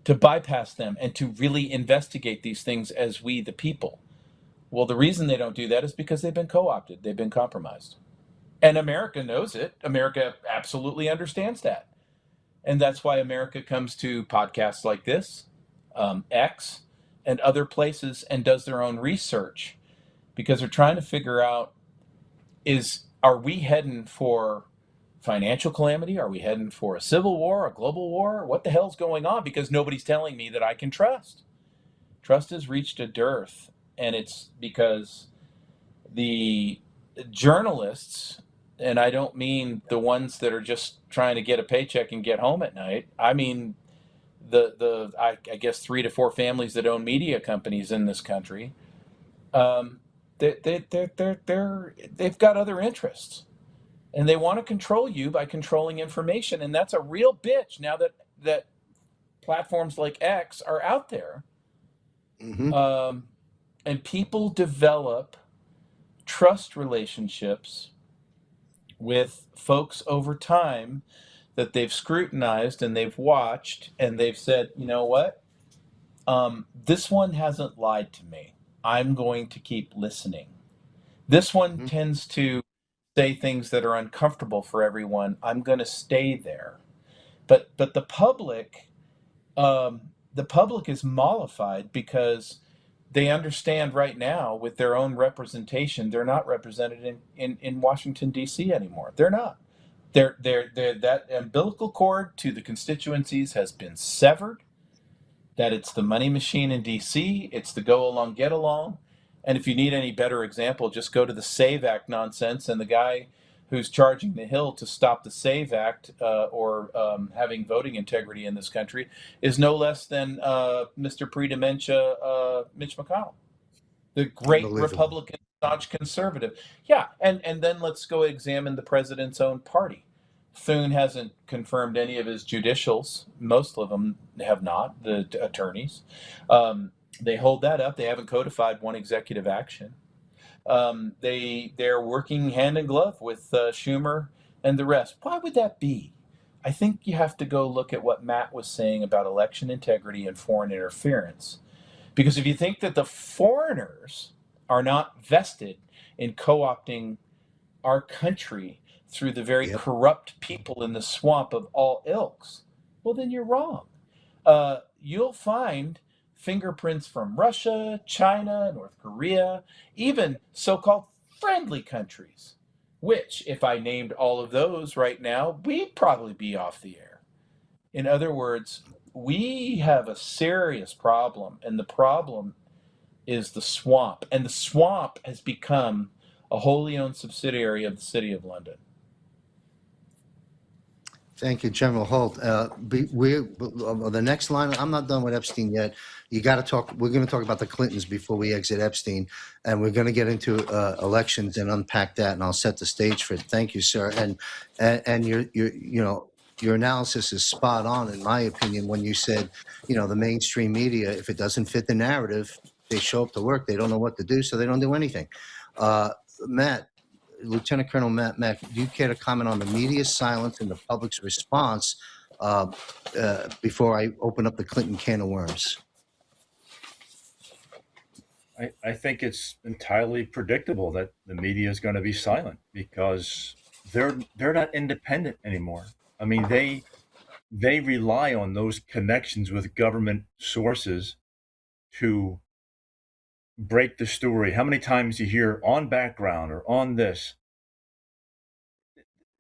to bypass them and to really investigate these things as we, the people? Well, the reason they don't do that is because they've been co-opted. They've been compromised. And America knows it. America absolutely understands that. And that's why America comes to podcasts like this, X, and other places, and does their own research, because they're trying to figure out, are we heading for financial calamity? Are we heading for a civil war, a global war? What the hell's going on? Because nobody's telling me that I can trust. Trust has reached a dearth, and it's because the journalists and I don't mean the ones that are just trying to get a paycheck and get home at night. I mean I guess 3 to 4 families that own media companies in this country. Um, they've got other interests, and they want to control you by controlling information, and that's a real bitch now that platforms like X are out there. Hmm. And people develop trust relationships with folks over time that they've scrutinized and they've watched, and they've said, you know what? This one hasn't lied to me. I'm going to keep listening. This one Hmm. tends to say things that are uncomfortable for everyone. I'm going to stay there. But um, the public is mollified because they understand right now with their own representation, they're not represented in Washington, D.C. anymore. They're not. They're that umbilical cord to the constituencies has been severed, that it's the money machine in DC, it's the go along, get along. And if you need any better example, just go to the SAVE Act nonsense, and the guy who's charging the Hill to stop the SAVE Act or having voting integrity in this country is no less than Mr. Pre-dementia Mitch McConnell, the great Unbelievable. Republican, staunch conservative. Yeah, and then let's go examine the president's own party. Thune hasn't confirmed any of his judicials. Most of them have not, the attorneys. They hold that up. They haven't codified one executive action. They're working hand in glove with Schumer and the rest. Why would that be? I think you have to go look at what Matt was saying about election integrity and foreign interference. Because if you think that the foreigners are not vested in co-opting our country through the very Yep. corrupt people in the swamp of all ilks, well, then you're wrong. You'll find fingerprints from Russia, China, North Korea, even so-called friendly countries, which, if I named all of those right now, we'd probably be off the air. In other words, we have a serious problem, and the problem is the swamp. And the swamp has become a wholly owned subsidiary of the City of London. Thank you, General Holt. The next line, I'm not done with Epstein yet. You got to talk. We're going to talk about the Clintons before we exit Epstein, and we're going to get into elections and unpack that. And I'll set the stage for it. Thank you, sir. And your analysis is spot on, in my opinion, when you said, the mainstream media, if it doesn't fit the narrative, they show up to work. They don't know what to do, so they don't do anything. Matt. Lieutenant Colonel Matt Mack, do you care to comment on the media's silence and the public's response before I open up the Clinton can of worms? I think it's entirely predictable that the media is going to be silent because they're not independent anymore. I mean, they rely on those connections with government sources to break the story. How many times you hear on background or on this?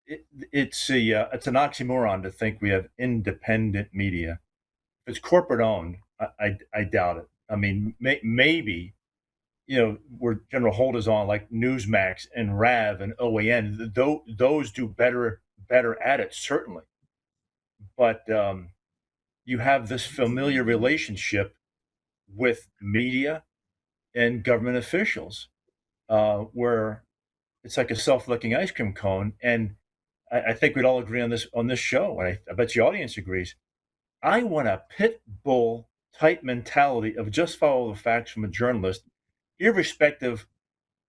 It's an oxymoron to think we have independent media. If it's corporate owned, I doubt it. I mean, maybe where General Holt is on, like Newsmax and RAV and OAN, those do better at it, certainly. But you have this familiar relationship with media and government officials, where it's like a self-licking ice cream cone. And I think we'd all agree on this show, and I bet your audience agrees. I want a pit bull type mentality of just follow the facts from a journalist, irrespective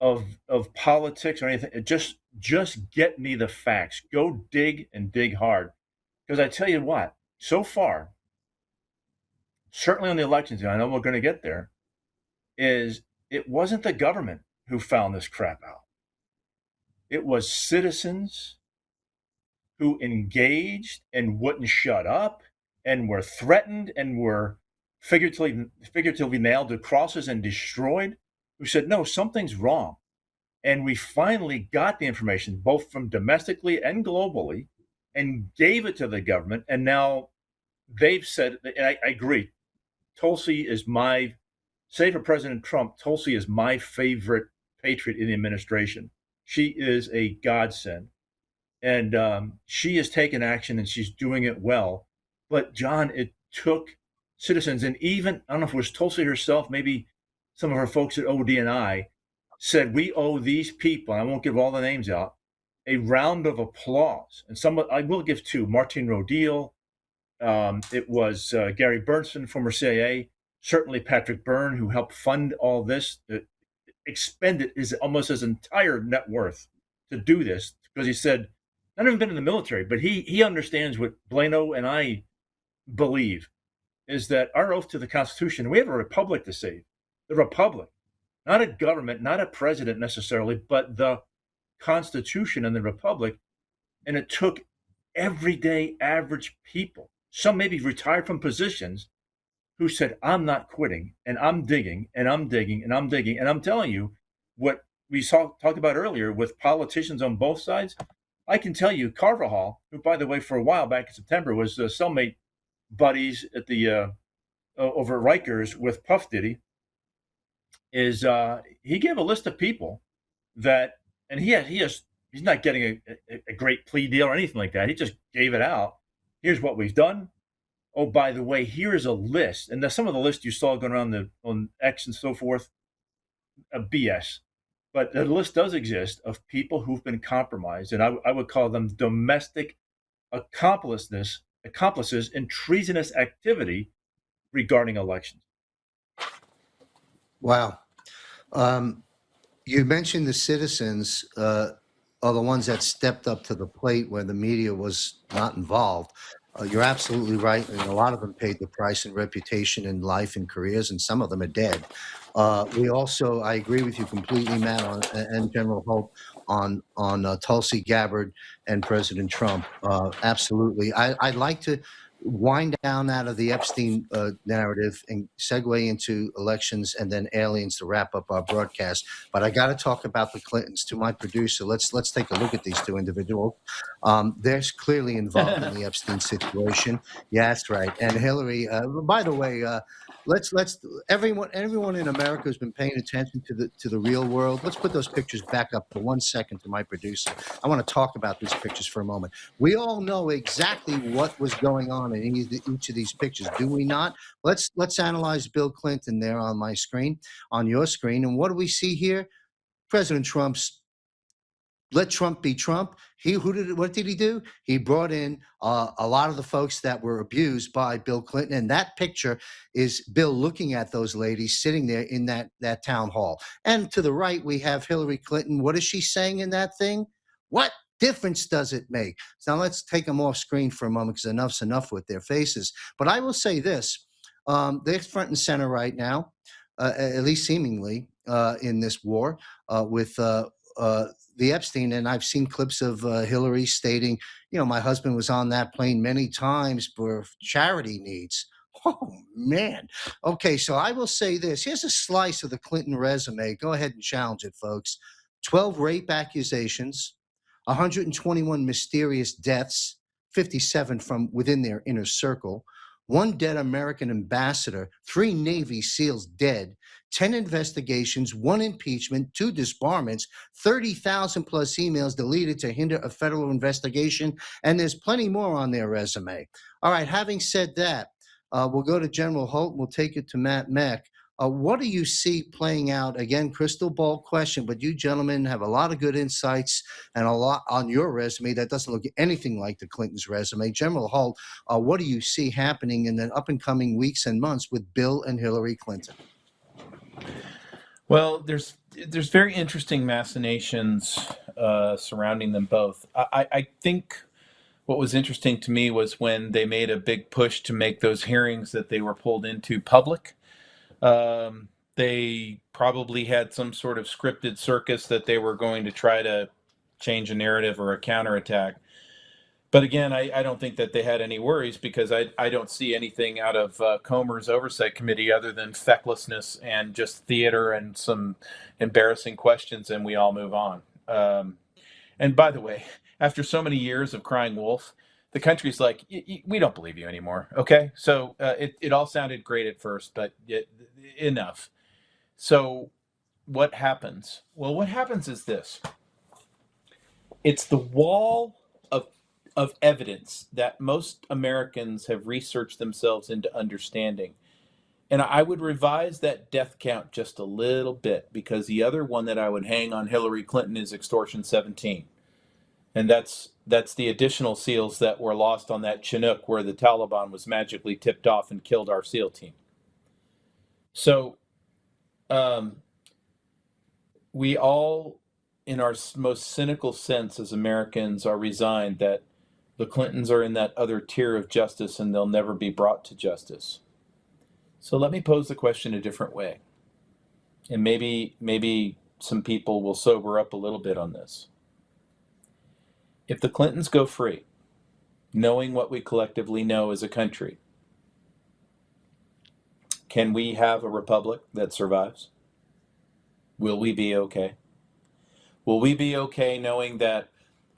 of politics or anything. Just get me the facts. Go dig and dig hard. Because I tell you what, so far, certainly on the elections, and I know we're going to get there, is it wasn't the government who found this crap out. It was citizens who engaged and wouldn't shut up and were threatened and were figuratively nailed to crosses and destroyed, who said, no, something's wrong. And we finally got the information, both from domestically and globally, and gave it to the government. And now they've said, and I agree, Tulsi is save for President Trump, Tulsi is my favorite patriot in the administration. She is a godsend. And she has taken action and she's doing it well. But John, it took citizens, and even, I don't know if it was Tulsi herself, maybe some of her folks at ODNI said, we owe these people, and I won't give all the names out, a round of applause. And some, I will give two, Martine Rodil, it was Gary Bernstein, former CIA, certainly Patrick Byrne, who helped fund all this, expended almost his entire net worth to do this, because he said, not even been in the military, but he understands what Blano and I believe is that our oath to the Constitution, we have a republic to save. The republic, not a government, not a president necessarily, but the Constitution and the republic. And it took everyday average people, some maybe retired from positions, who said, I'm not quitting, and I'm digging, and I'm digging, and I'm digging. And I'm telling you, what we talked about earlier with politicians on both sides, I can tell you, Carvajal, who, by the way, for a while back in September was cellmate buddies at the over at Rikers with Puff Diddy, is he gave a list of people that, and he's not getting a great plea deal or anything like that. He just gave it out. Here's what we've done. Oh, by the way, here is a list, and some of the lists you saw going around on X and so forth, BS. But the list does exist of people who've been compromised, and I would call them domestic accomplices in treasonous activity regarding elections. Wow. You mentioned the citizens are the ones that stepped up to the plate where the media was not involved. You're absolutely right. And a lot of them paid the price in reputation and life and careers, and some of them are dead. We also, I agree with you completely, Matt, and General Hope on Tulsi Gabbard and President Trump. Absolutely. I'd like to wind down out of the Epstein narrative and segue into elections and then aliens to wrap up our broadcast. But I got to talk about the Clintons. To my producer, let's take a look at these two individuals. They're clearly involved in the Epstein situation. Yeah, that's right. And Hillary, by the way, let's everyone in America who's been paying attention to the real world, let's put those pictures back up for 1 second to my producer. I want to talk about these pictures for a moment. We all know exactly what was going on in each of these pictures, do we not? Let's analyze Bill Clinton there on my screen, on your screen. And what do we see here? President Trump's let Trump be Trump. What did he do? He brought in a lot of the folks that were abused by Bill Clinton. And that picture is Bill looking at those ladies sitting there in that town hall. And to the right, we have Hillary Clinton. What is she saying in that thing? What difference does it make? So now let's take them off screen for a moment, because enough's enough with their faces. But I will say this. They're front and center right now, at least seemingly, in this war with the Epstein. And I've seen clips of Hillary stating, my husband was on that plane many times for charity needs. Oh, man. Okay, so I will say this. Here's a slice of the Clinton resume. Go ahead and challenge it, folks. 12 rape accusations, 121 mysterious deaths, 57 from within their inner circle, 1 dead American ambassador, 3 Navy SEALs dead, 10 investigations, 1 impeachment, 2 disbarments, 30,000 plus emails deleted to hinder a federal investigation, and there's plenty more on their resume. All right, having said that, we'll go to General Holt. We'll take it to Matt Meck. What do you see playing out? Again, crystal ball question, but you gentlemen have a lot of good insights and a lot on your resume that doesn't look anything like the Clintons' resume. General Holt, what do you see happening in the up and coming weeks and months with Bill and Hillary Clinton? Well, there's very interesting machinations surrounding them both. I think what was interesting to me was when they made a big push to make those hearings that they were pulled into public. They probably had some sort of scripted circus that they were going to try to change a narrative or a counterattack. But again, I don't think that they had any worries, because I don't see anything out of Comer's oversight committee other than fecklessness and just theater and some embarrassing questions, and we all move on. And by the way, after so many years of crying wolf, the country's like, we don't believe you anymore. Okay, so it all sounded great at first, but enough. So what happens? Well, what happens is this. It's the wall of evidence that most Americans have researched themselves into understanding. And I would revise that death count just a little bit, because the other one that I would hang on Hillary Clinton is extortion 17. And that's the additional SEALs that were lost on that Chinook where the Taliban was magically tipped off and killed our SEAL team. So we all, in our most cynical sense as Americans, are resigned that the Clintons are in that other tier of justice and they'll never be brought to justice. So let me pose the question a different way. And maybe some people will sober up a little bit on this. If the Clintons go free, knowing what we collectively know as a country, can we have a republic that survives? Will we be okay? Will we be okay knowing that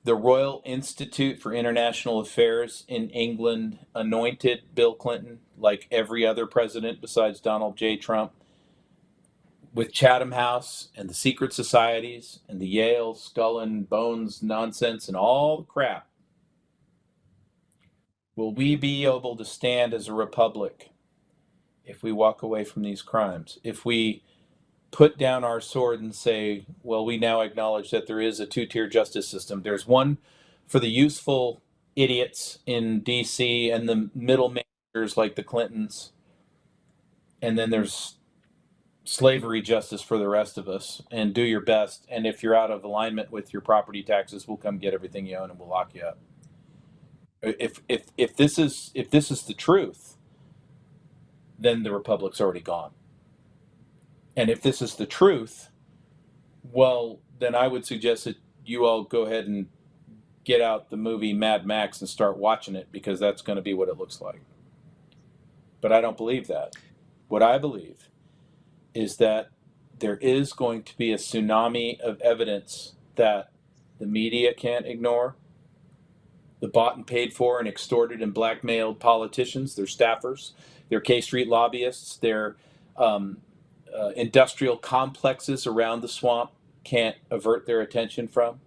the Royal Institute for International Affairs in England anointed Bill Clinton, like every other president besides Donald J. Trump, with Chatham House and the secret societies and the Yale skull and bones nonsense and all the crap? Will we be able to stand as a republic if we walk away from these crimes? If we put down our sword and say, well, we now acknowledge that there is a two-tier justice system. There's one for the useful idiots in DC and the middle managers like the Clintons, and then there's slavery justice for the rest of us, and do your best. And if you're out of alignment with your property taxes, we'll come get everything you own and we'll lock you up. If this is the truth, then the republic's already gone. And if this is the truth, well, then I would suggest that you all go ahead and get out the movie Mad Max and start watching it, because that's going to be what it looks like. But I don't believe that. What I believe is that there is going to be a tsunami of evidence that the media can't ignore. The bought and paid for and extorted and blackmailed politicians, their staffers, their K Street lobbyists, their industrial complexes around the swamp can't avert their attention from.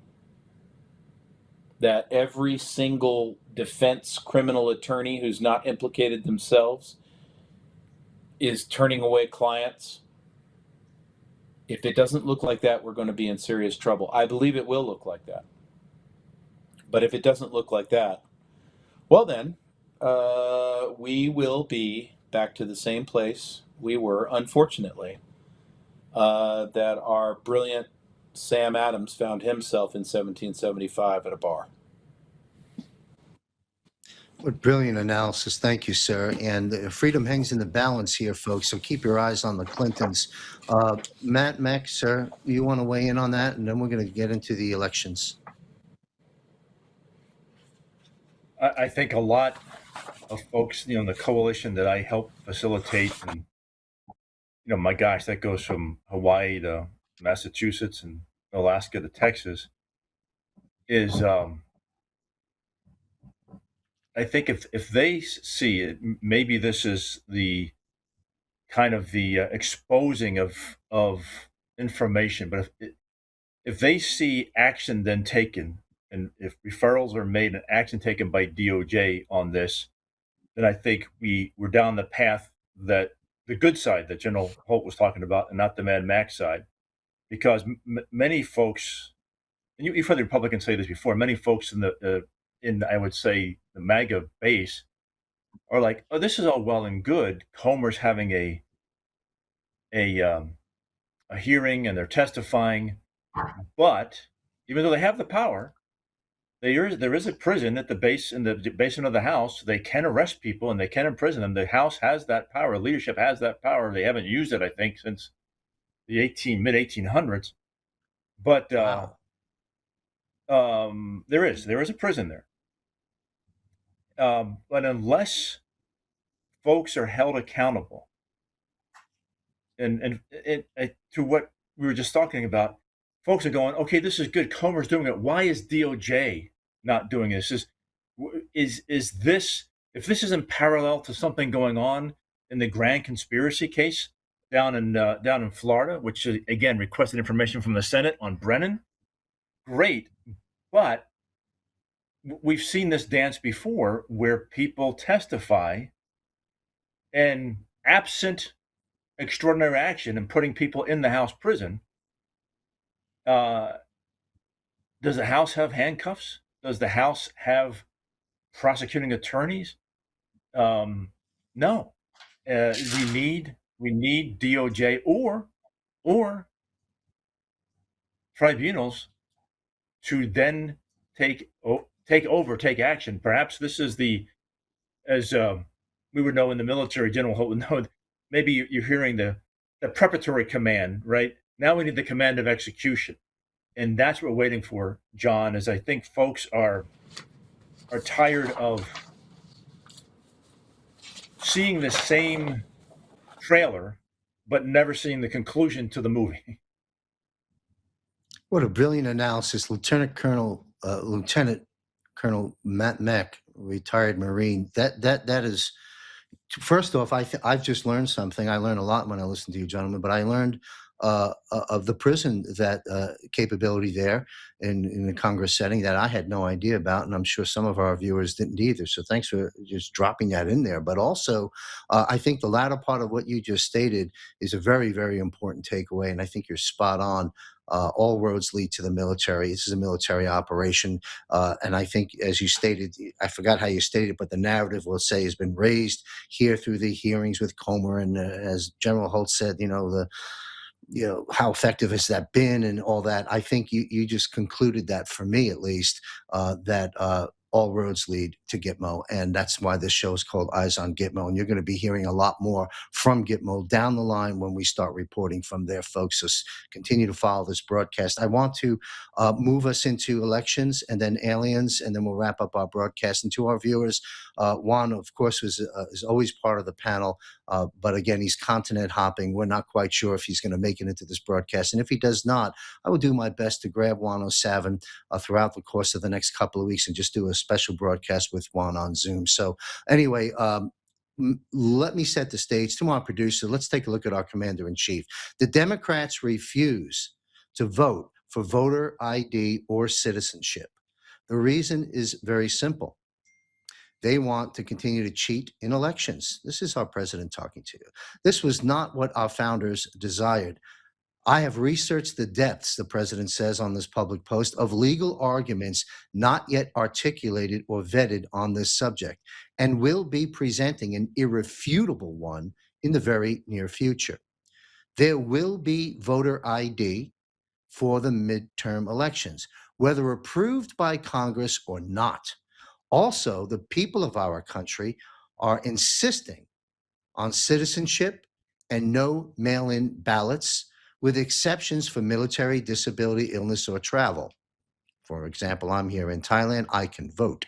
That every single defense criminal attorney who's not implicated themselves is turning away clients. If it doesn't look like that, we're going to be in serious trouble. I believe it will look like that. But if it doesn't look like that, well then, we will be back to the same place we were, unfortunately, that our brilliant Sam Adams found himself in 1775 at a bar. What brilliant analysis. Thank you, sir. And freedom hangs in the balance here, folks, so keep your eyes on the Clintons. Matt, Mac, sir, you want to weigh in on that? And then we're going to get into the elections. I think a lot of folks, the coalition that I help facilitate, and my gosh, that goes from Hawaii to Massachusetts and Alaska to Texas, is I think if they see it, maybe this is the kind of the exposing of information. But if they see action then taken, and if referrals are made and action taken by DOJ on this, then I think we're down the path that the good side that General Holt was talking about, and not the Mad Max side, because many folks, and you've heard the Republicans say this before, many folks in I would say the MAGA base are like, oh, this is all well and good. Comer's having a hearing and they're testifying, but even though they have the power, there is a prison at the base, in the basement of the House. They can arrest people and they can imprison them. The House has that power. Leadership has that power. They haven't used it, I think, since the mid 1800s. But Wow. there is a prison there. But unless folks are held accountable, and to what we were just talking about, folks are going, okay, this is good. Comer's doing it. Why is DOJ not doing this? Is this, if this isn't parallel to something going on in the grand conspiracy case down in Florida, which again requested information from the Senate on Brennan? Great, but we've seen this dance before where people testify and absent extraordinary action and putting people in the House prison, does the House have handcuffs? Does the House have prosecuting attorneys? No. We need DOJ or tribunals to then take action. Perhaps this is as we would know in the military, General Holt would know. Maybe you're hearing the preparatory command, right? Now we need the command of execution, and that's what we're waiting for, John. As I think folks are tired of seeing the same trailer, but never seeing the conclusion to the movie. What a brilliant analysis. Lieutenant Colonel Matt Meck, retired Marine. That is, first off, I've just learned something. I learned a lot when I listened to you, gentlemen, but I learned of the prison that capability there in the Congress setting that I had no idea about, and I'm sure some of our viewers didn't either. So thanks for just dropping that in there. But also, I think the latter part of what you just stated is a very, very important takeaway, and I think you're spot on. All roads lead to the military. This is a military operation. And I think, as you stated, I forgot how you stated it, but the narrative, we'll say, has been raised here through the hearings with Comer. And as General Holt said, how effective has that been and all that. I think you just concluded that, for me at least, that all roads lead to Gitmo. And that's why this show is called Eyes on Gitmo. And you're going to be hearing a lot more from Gitmo down the line when we start reporting from there, folks. So continue to follow this broadcast. I want to move us into elections and then aliens, and then we'll wrap up our broadcast. And to our viewers, Juan, of course, is always part of the panel. But again, he's continent hopping. We're not quite sure if he's going to make it into this broadcast. And if he does not, I will do my best to grab Juan O'Savin throughout the course of the next couple of weeks and just do a special broadcast with Juan on Zoom. So anyway, let me set the stage. To our producer, let's take a look at our commander-in-chief. The Democrats refuse to vote for voter ID or citizenship. The reason is very simple. They want to continue to cheat in elections. This is our president talking to you. This was not what our founders desired. I have researched the depths, the president says on this public post, of legal arguments not yet articulated or vetted on this subject, and will be presenting an irrefutable one in the very near future. There will be voter ID for the midterm elections, whether approved by Congress or not. Also, the people of our country are insisting on citizenship and no mail-in ballots, with exceptions for military, disability, illness, or travel. For example, I'm here in Thailand. I can vote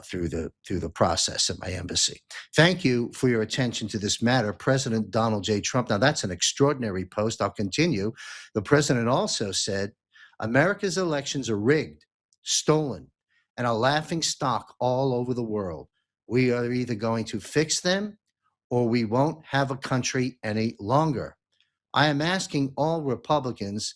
through the process at my embassy. Thank you for your attention to this matter, President Donald J. Trump. Now, that's an extraordinary post. I'll continue. The president also said, America's elections are rigged, stolen, and a laughing stock all over the world. We are either going to fix them or we won't have a country any longer. I am asking all Republicans,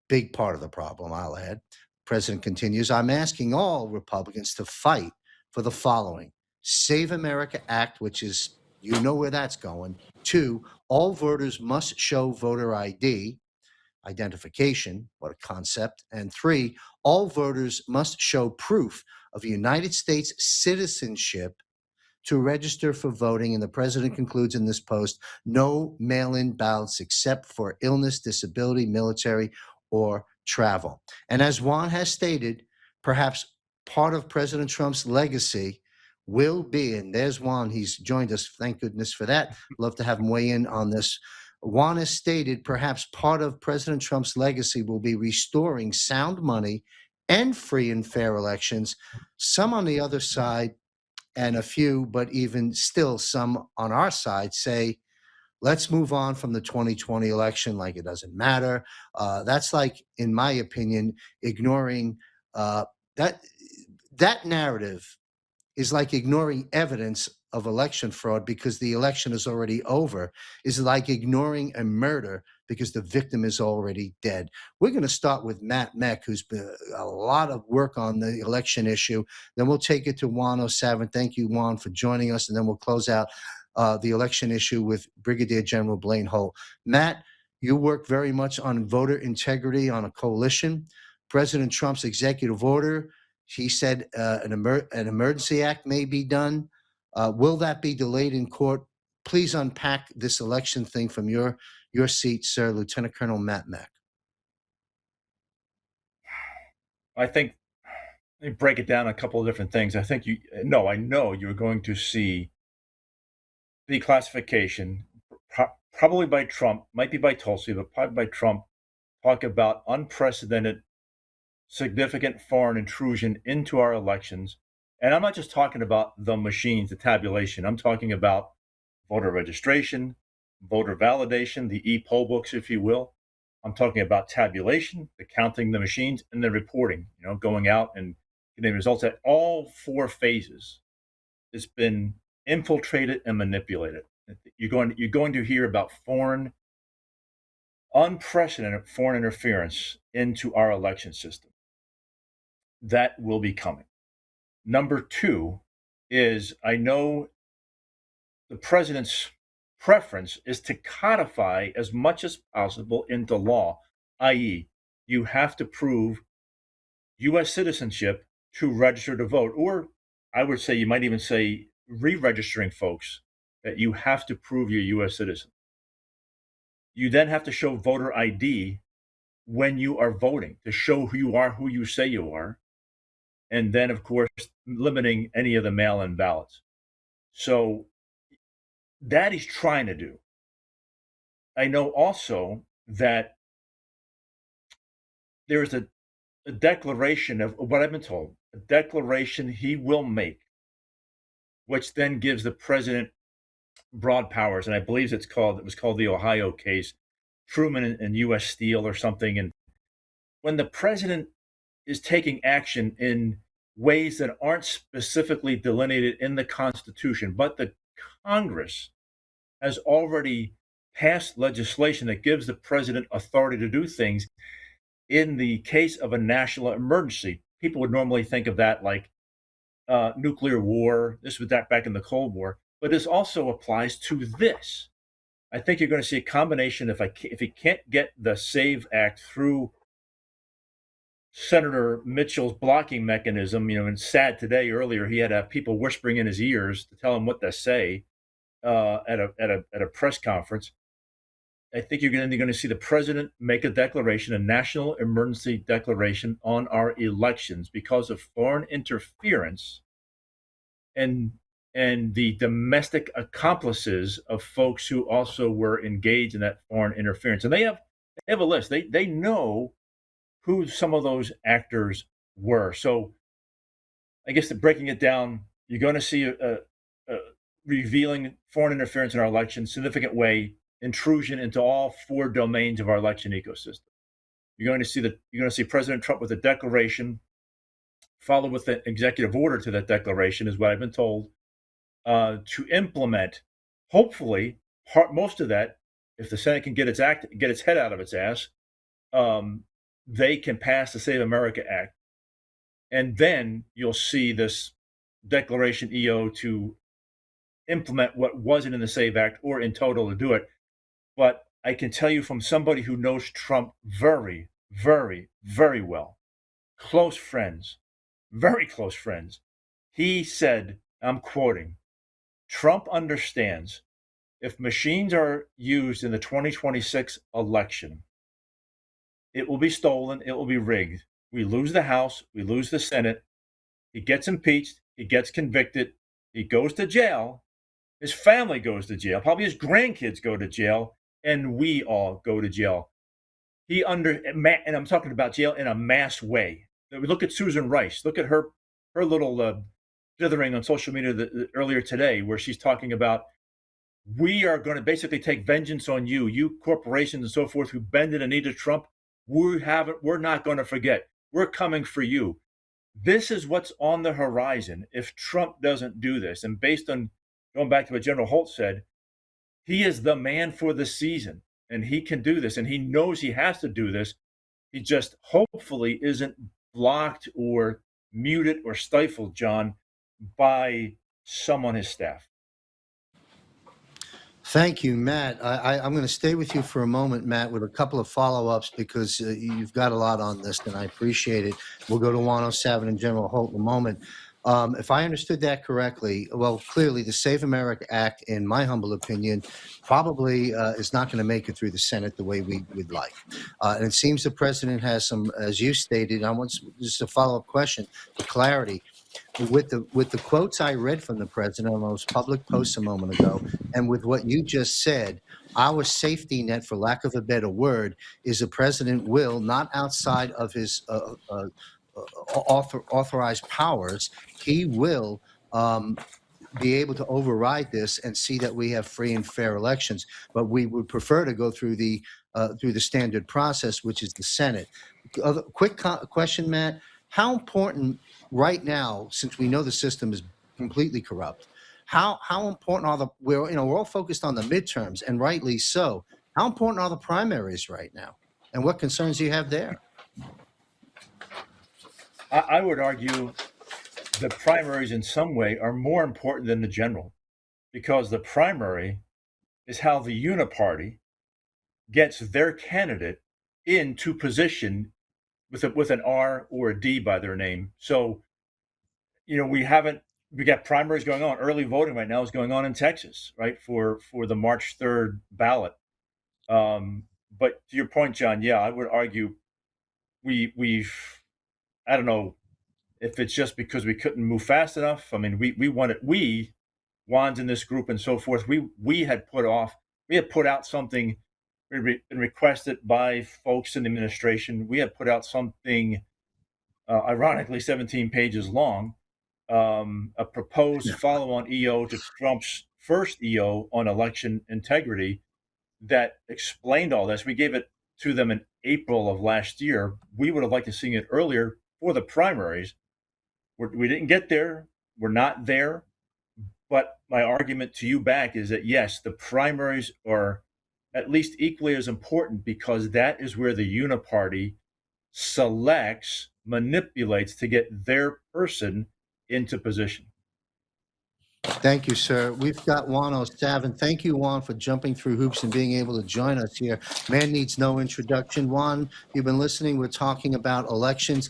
big part of the problem, I'll add. President continues, I'm asking all Republicans to fight for the following: Save America Act, which is, you know where that's going. 2, all voters must show voter ID, identification, what a concept. And 3, all voters must show proof of United States citizenship to register for voting. And the president concludes in this post, no mail-in ballots except for illness, disability, military, or travel. And as Juan has stated, perhaps part of President Trump's legacy will be, and there's Juan, he's joined us, thank goodness for that. Love to have him weigh in on this. Juan has stated perhaps part of President Trump's legacy will be restoring sound money and free and fair elections. Some on the other side, and a few, but even still some on our side, say, let's move on from the 2020 election like it doesn't matter. That's like, in my opinion, ignoring that narrative is like ignoring evidence of election fraud because the election is already over is like ignoring a murder because the victim is already dead. We're going to start with Matt Meck, who's been a lot of work on the election issue. Then we'll take it to Juan O'Savin. Thank you, Juan, for joining us. And then we'll close out the election issue with Brigadier General Blaine Holt. Matt, you work very much on voter integrity on a coalition. President Trump's executive order, he said an emergency act may be done. Will that be delayed in court? Please unpack this election thing from your seat, sir, Lieutenant Colonel Matt Meck. I think, let me break it down a couple of different things. I know you're going to see the classification, probably by Trump, might be by Tulsi, but probably by Trump, talk about unprecedented, significant foreign intrusion into our elections. And I'm not just talking about the machines, the tabulation. I'm talking about voter registration, voter validation, the e-poll books, if you will. I'm talking about tabulation, the counting the machines, and the reporting, going out and getting results at all four phases. It's been infiltrated and manipulated. You're going to hear about unprecedented foreign interference into our election system. That will be coming. Number two is, I know the president's preference is to codify as much as possible into law, i.e., you have to prove U.S. citizenship to register to vote. Or I would say, you might even say, re-registering folks that you have to prove you're a U.S. citizen. You then have to show voter ID when you are voting to show who you are, who you say you are. And then, of course, limiting any of the mail-in ballots. So that he's trying to do. I know also that there is a declaration of what I've been told, a declaration he will make, which then gives the president broad powers. And I believe it was called the Ohio case, Truman and U.S. Steel or something. And when the president is taking action in ways that aren't specifically delineated in the Constitution, but the Congress has already passed legislation that gives the president authority to do things. In the case of a national emergency, people would normally think of that like nuclear war. This was that back in the Cold War, but this also applies to this. I think you're going to see a combination. If he can't get the SAVE Act through Senator Mitchell's blocking mechanism, and sad today earlier, he had people whispering in his ears to tell him what to say at a press conference. I think you're going to see the president make a declaration, a national emergency declaration on our elections because of foreign interference and the domestic accomplices of folks who also were engaged in that foreign interference. And they have a list. They know who some of those actors were. So I guess breaking it down, you're going to see a revealing foreign interference in our election, significant way, intrusion into all four domains of our election ecosystem. You're going to see President Trump with a declaration, followed with an executive order to that declaration, is what I've been told, to implement, hopefully, most of that. If the Senate can get its head out of its ass, they can pass the Save America Act, and then you'll see this declaration EO to implement what wasn't in the SAVE Act or in total to do it. But I can tell you from somebody who knows Trump very, very, very well, close friends, very close friends, he said, I'm quoting, Trump understands if machines are used in the 2026 election, it will be stolen, it will be rigged. We lose the House, we lose the Senate, he gets impeached, he gets convicted, he goes to jail, his family goes to jail, probably his grandkids go to jail, and we all go to jail. And I'm talking about jail in a mass way. Look at Susan Rice. Look at her little dithering on social media earlier today, where she's talking about, we are going to basically take vengeance on you corporations and so forth who bended a knee to Trump. We're not going to forget. We're coming for you. This is what's on the horizon if Trump doesn't do this. And based on going back to what General Holt said, he is the man for the season, and he can do this, and he knows he has to do this. He just hopefully isn't blocked or muted or stifled, John, by some on his staff. Thank you, Matt. I'm going to stay with you for a moment, Matt, with a couple of follow-ups because you've got a lot on this, and I appreciate it. We'll go to 107 and General Holt in a moment. If I understood that correctly, well, clearly the Save America Act, in my humble opinion, probably is not going to make it through the Senate the way we would like. And it seems the president has some, as you stated, I want just a follow-up question for clarity. With the quotes I read from the president on those public posts a moment ago, and with what you just said, our safety net, for lack of a better word, is the president will, not outside of his authorized powers, he will be able to override this and see that we have free and fair elections. But we would prefer to go through the standard process, which is the Senate. Quick question, Matt: how important right now, since we know the system is completely corrupt, how important are we're all focused on the midterms, and rightly so. How important are the primaries right now, and what concerns do you have there? I would argue the primaries in some way are more important than the general, because the primary is how the uniparty gets their candidate into position with an R or a D by their name. So, we got primaries going on. Early voting right now is going on in Texas, right, for the March 3rd ballot. But to your point, John, yeah, I would argue we've I don't know if it's just because we couldn't move fast enough. I mean, Juan's in this group and so forth, we had put out something, been requested by folks in the administration. We had put out something, ironically, 17 pages long, a proposed follow-on EO to Trump's first EO on election integrity that explained all this. We gave it to them in April of last year. We would have liked to see it earlier for the primaries. We didn't get there. We're not there. But my argument to you back is that, yes, the primaries are at least equally as important, because that is where the uniparty selects, manipulates to get their person into position. Thank you, sir. We've got 107. Thank you, Juan, for jumping through hoops and being able to join us here. Man needs no introduction. Juan, you've been listening. We're talking about elections.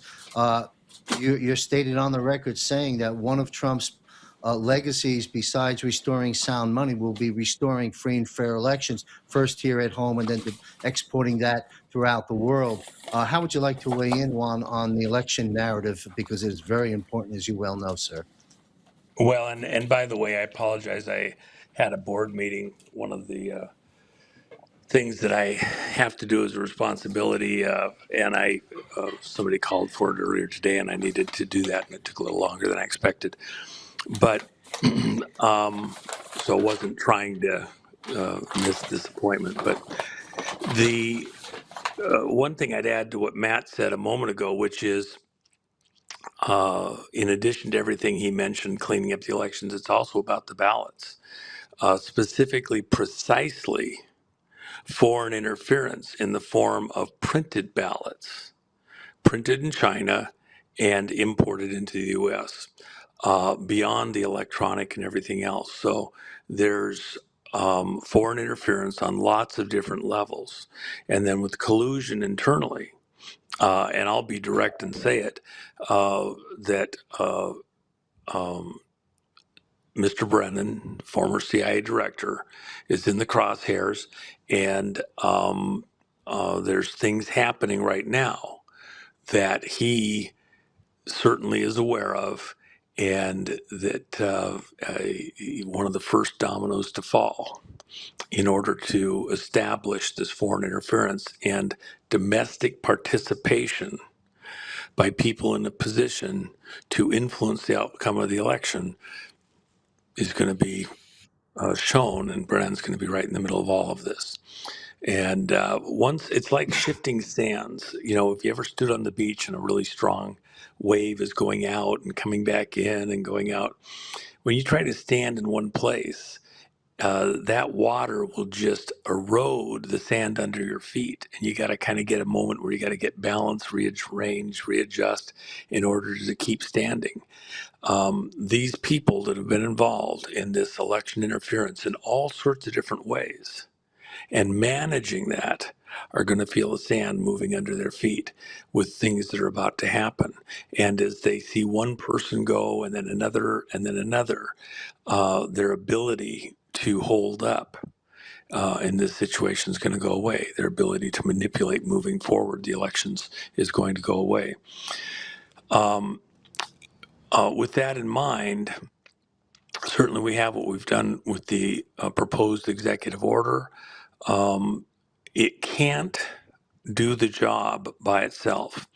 You're stated on the record saying that one of Trump's legacies, besides restoring sound money, will be restoring free and fair elections, first here at home and then exporting that throughout the world. How would you like to weigh in, Juan, on the election narrative? Because it is very important, as you well know, sir. Well, and by the way, I apologize. I had a board meeting. One of the things that I have to do as a responsibility, and somebody called for it earlier today, and I needed to do that, and it took a little longer than I expected. But so I wasn't trying to miss this appointment. But the one thing I'd add to what Matt said a moment ago, which is, in addition to everything he mentioned, cleaning up the elections, it's also about the ballots, specifically, precisely foreign interference in the form of printed ballots, printed in China and imported into the U.S., beyond the electronic and everything else. So there's foreign interference on lots of different levels. And then with collusion internally, and I'll be direct and say it, that Mr. Brennan, former CIA director, is in the crosshairs, and there's things happening right now that he certainly is aware of, and that one of the first dominoes to fall in order to establish this foreign interference and domestic participation by people in a position to influence the outcome of the election is going to be shown, and Brennan's going to be right in the middle of all of this. And once it's like shifting sands, if you ever stood on the beach and a really strong wave is going out and coming back in and going out, When you try to stand in one place, that water will just erode the sand under your feet. And you got to kind of get a moment where you got to get balance, rearrange, readjust in order to keep standing. These people that have been involved in this election interference in all sorts of different ways and managing that are going to feel the sand moving under their feet with things that are about to happen. And as they see one person go and then another, their ability to hold up in this situation is going to go away. Their ability to manipulate moving forward the elections is going to go away. With that in mind, certainly we have what we've done with the proposed executive order. It can't do the job by itself.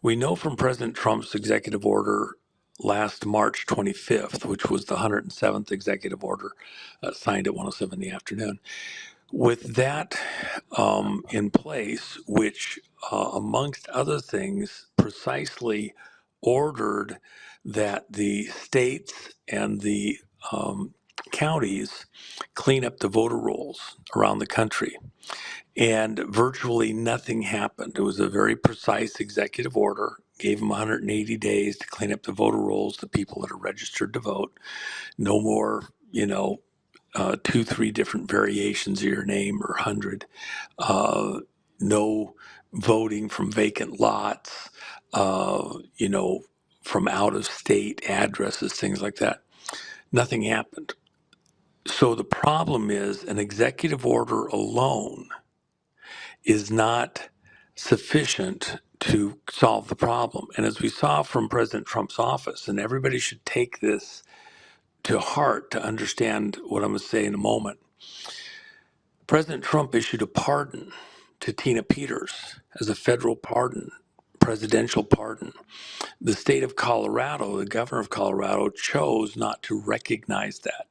We know from President Trump's executive order last March 25th, which was the 107th executive order signed at 1:07 in the afternoon. With that in place, which amongst other things precisely ordered that the states and the counties clean up the voter rolls around the country. And virtually nothing happened. It was a very precise executive order, gave them 180 days to clean up the voter rolls, the people that are registered to vote. No more, 2, 3 different variations of your name or 100. No voting from vacant lots, from out of state addresses, things like that. Nothing happened. So the problem is an executive order alone is not sufficient to solve the problem. And as we saw from President Trump's office, and everybody should take this to heart to understand what I'm going to say in a moment, President Trump issued a pardon to Tina Peters as a federal pardon, presidential pardon. The state of Colorado, the governor of Colorado, chose not to recognize that.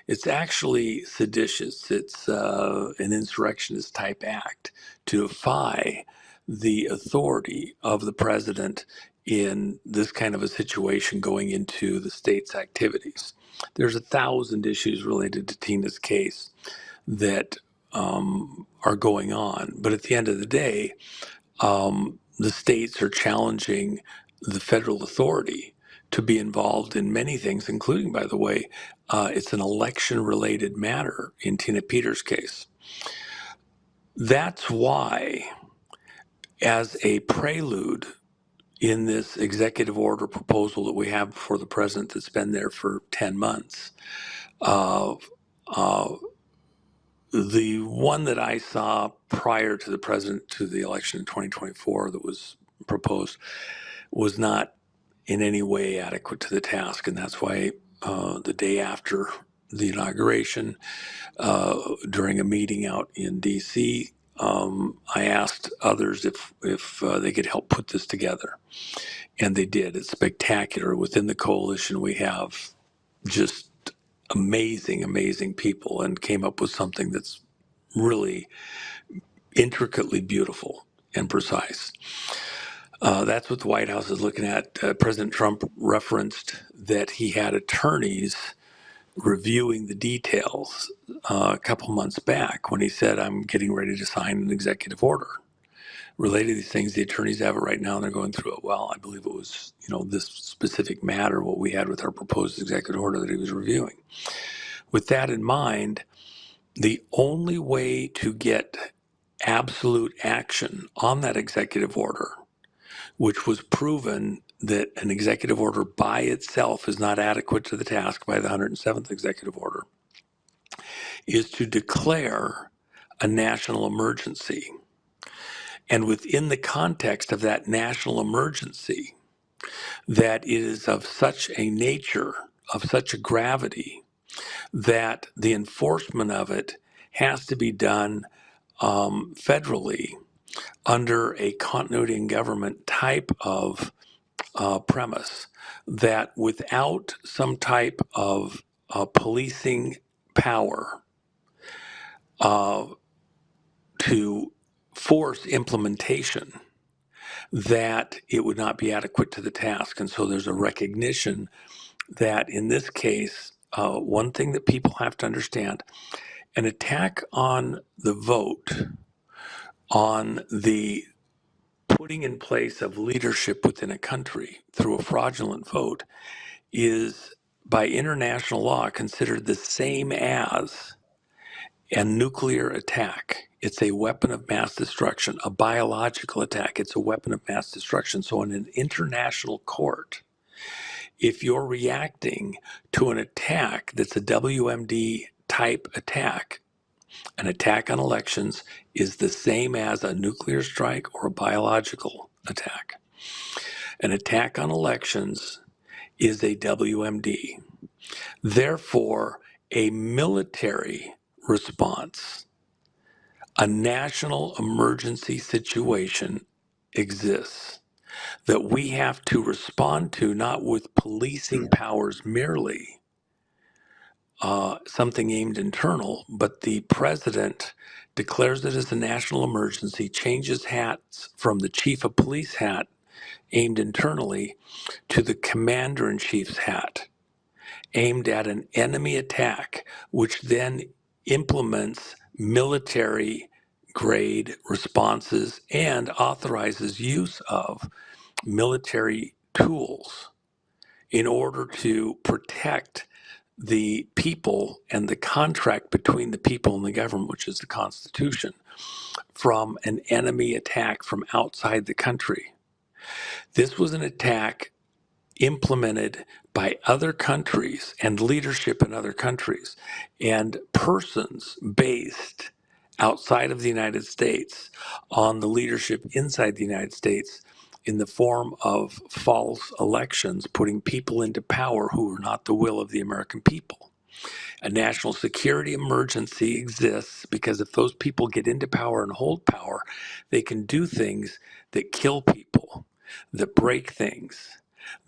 It's actually seditious. It's an insurrectionist type act to defy the authority of the president in this kind of a situation going into the state's activities. There's 1,000 issues related to Tina's case that are going on. But at the end of the day, the states are challenging the federal authority to be involved in many things, including, by the way, it's an election-related matter in Tina Peters' case. That's why, as a prelude in this executive order proposal that we have before the president that's been there for 10 months, the one that I saw prior to the election in 2024 that was proposed was not in any way adequate to the task. And that's why the day after the inauguration, during a meeting out in D.C., I asked others if they could help put this together. And they did. It's spectacular. Within the coalition, we have just amazing people, and came up with something that's really intricately beautiful and precise. That's what the White House is looking at. President Trump referenced that he had attorneys reviewing the details a couple months back when he said, I'm getting ready to sign an executive order related to these things. The attorneys have it right now, and they're going through it. Well, I believe it was, this specific matter, what we had with our proposed executive order that he was reviewing. With that in mind, the only way to get absolute action on that executive order, which was proven that an executive order by itself is not adequate to the task by the 107th executive order, is to declare a national emergency. And within the context of that national emergency, that it is of such a nature, of such a gravity, that the enforcement of it has to be done federally under a continuity in government type of premise, that without some type of policing power to force implementation, that it would not be adequate to the task. And so there's a recognition that in this case, one thing that people have to understand, an attack on the vote, on the putting in place of leadership within a country through a fraudulent vote is by international law considered the same as a nuclear attack. It's a weapon of mass destruction. A biological attack, it's a weapon of mass destruction. So in an international court, if you're reacting to an attack that's a WMD type attack, an attack on elections is the same as a nuclear strike or a biological attack. An attack on elections is a WMD. Therefore, a military response, a national emergency situation exists that we have to respond to, not with policing powers merely, something aimed internal, but the president declares it as a national emergency, changes hats from the chief of police hat aimed internally to the commander in chief's hat aimed at an enemy attack, which then implements military grade responses and authorizes use of military tools in order to protect the people and the contract between the people and the government, which is the Constitution, from an enemy attack from outside the country. This was an attack implemented by other countries and leadership in other countries and persons based outside of the United States on the leadership inside the United States in the form of false elections, putting people into power who are not the will of the American people. A national security emergency exists because if those people get into power and hold power, they can do things that kill people, that break things,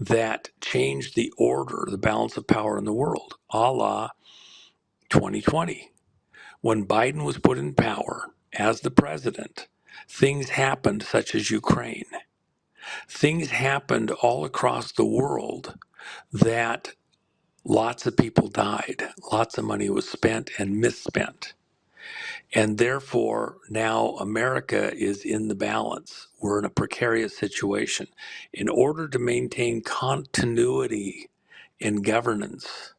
that change the order, the balance of power in the world, a la 2020. When Biden was put in power as the president, things happened such as Ukraine. Things happened all across the world that lots of people died, lots of money was spent and misspent. And therefore, now America is in the balance. We're in a precarious situation. In order to maintain continuity in governance,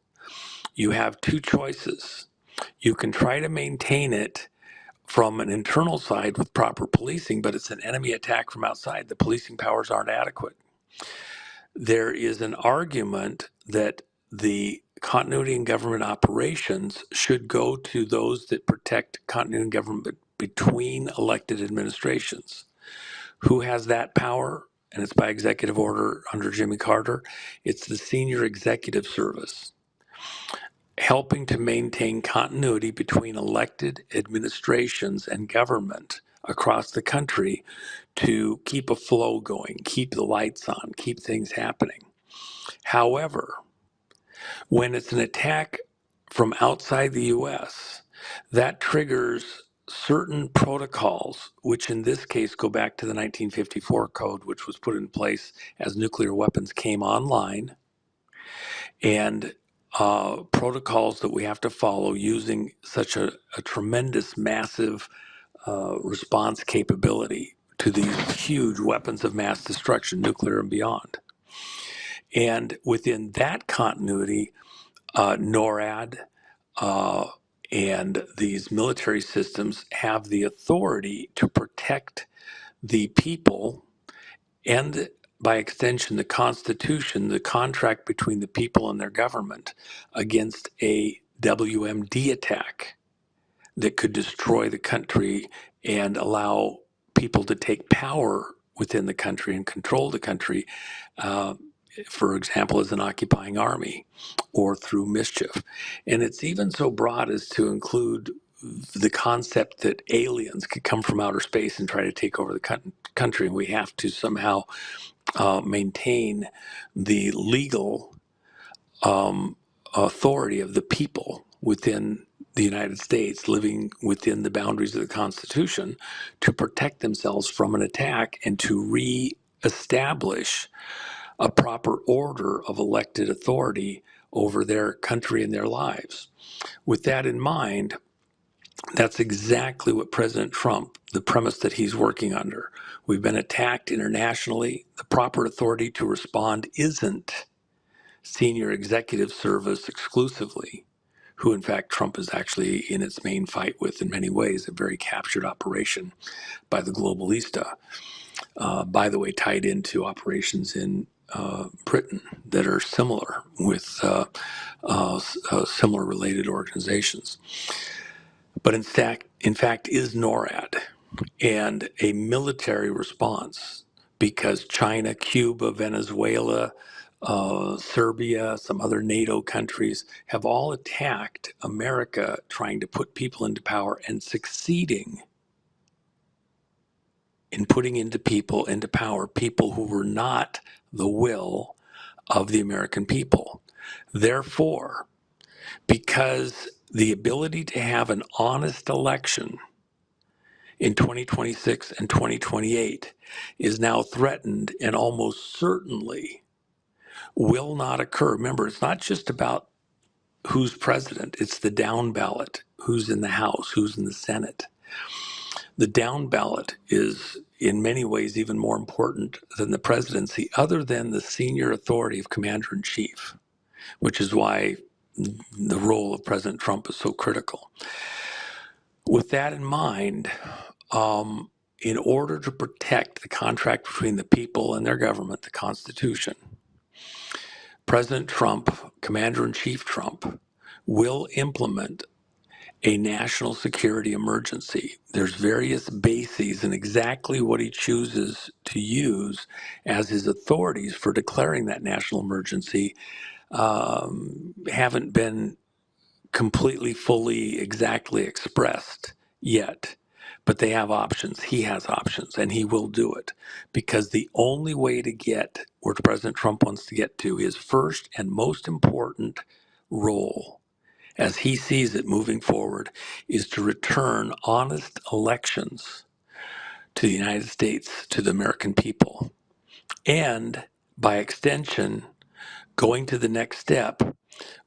you have two choices. You can try to maintain it from an internal side with proper policing, but it's an enemy attack from outside. The policing powers aren't adequate. There is an argument that the continuity in government operations should go to those that protect continuity in government between elected administrations. Who has that power? And it's by executive order under Jimmy Carter. It's the Senior Executive Service, helping to maintain continuity between elected administrations and government across the country to keep a flow going, keep the lights on, keep things happening. However, when it's an attack from outside the US, that triggers certain protocols, which in this case go back to the 1954 code, which was put in place as nuclear weapons came online, and protocols that we have to follow using such a tremendous, massive response capability to these huge weapons of mass destruction, nuclear and beyond. And within that continuity, NORAD and these military systems have the authority to protect the people and, by extension, the Constitution, the contract between the people and their government against a WMD attack that could destroy the country and allow people to take power within the country and control the country, for example, as an occupying army or through mischief. And it's even so broad as to include the concept that aliens could come from outer space and try to take over the country, and we have to somehow maintain the legal authority of the people within the United States, living within the boundaries of the Constitution, to protect themselves from an attack and to re-establish a proper order of elected authority over their country and their lives. With that in mind, that's exactly what President Trump, the premise that he's working under. We've been attacked internationally. The proper authority to respond isn't senior executive service exclusively, who in fact Trump is actually in its main fight with in many ways, a very captured operation by the Globalista, by the way, tied into operations in Britain that are similar with similar related organizations. But in fact is NORAD and a military response because China, Cuba, Venezuela, Serbia, some other NATO countries have all attacked America, trying to put people into power and succeeding in putting into power people who were not the will of the American people. Therefore, because the ability to have an honest election in 2026 and 2028 is now threatened and almost certainly will not occur. Remember, it's not just about who's president, it's the down ballot, who's in the House, who's in the Senate. The down ballot is in many ways even more important than the presidency, other than the senior authority of commander in chief, which is why the role of President Trump is so critical. With that in mind, in order to protect the contract between the people and their government, the Constitution, President Trump, Commander-in-Chief Trump, will implement a national security emergency. There's various bases and exactly what he chooses to use as his authorities for declaring that national emergency haven't been completely, fully, exactly expressed yet. But they have options. He has options, and he will do it because the only way to get where President Trump wants to get to, his first and most important role, as he sees it moving forward, is to return honest elections to the United States, to the American people, and by extension, going to the next step.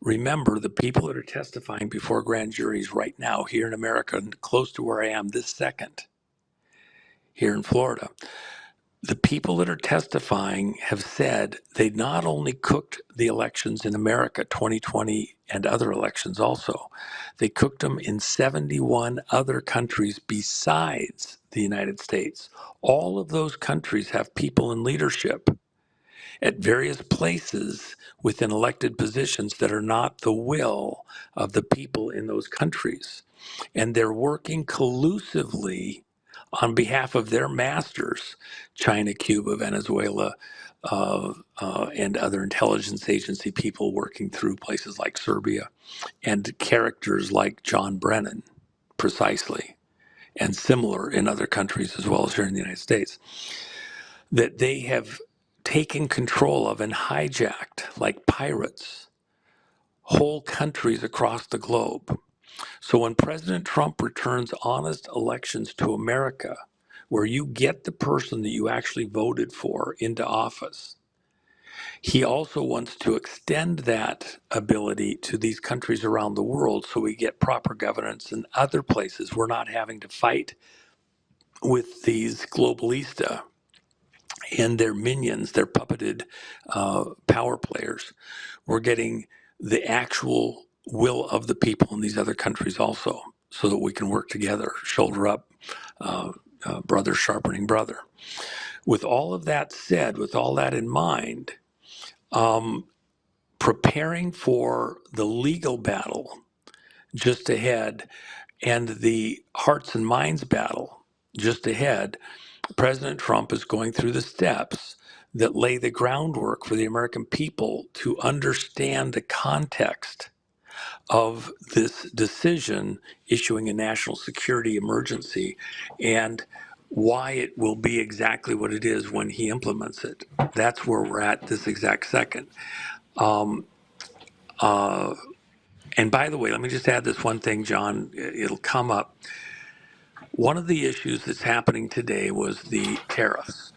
Remember, the people that are testifying before grand juries right now here in America, and close to where I am this second, here in Florida, the people that are testifying have said they not only cooked the elections in America, 2020 and other elections also, they cooked them in 71 other countries besides the United States. All of those countries have people in leadership at various places within elected positions that are not the will of the people in those countries. And they're working collusively on behalf of their masters, China, Cuba, Venezuela, and other intelligence agency people working through places like Serbia, and characters like John Brennan, precisely, and similar in other countries as well as here in the United States, that they have taken control of and hijacked, like pirates, whole countries across the globe. So when President Trump returns honest elections to America, where you get the person that you actually voted for into office, he also wants to extend that ability to these countries around the world so we get proper governance in other places. We're not having to fight with these globalista and their minions, their puppeted power players. We're getting the actual will of the people in these other countries also, so that we can work together, shoulder up, brother sharpening brother. With all of that said, with all that in mind, preparing for the legal battle just ahead and the hearts and minds battle just ahead, President Trump is going through the steps that lay the groundwork for the American people to understand the context of this decision, issuing a national security emergency, and why it will be exactly what it is when he implements it. That's where we're at this exact second. And by the way, let me just add this one thing, John. It'll come up. One of the issues that's happening today was the tariffs.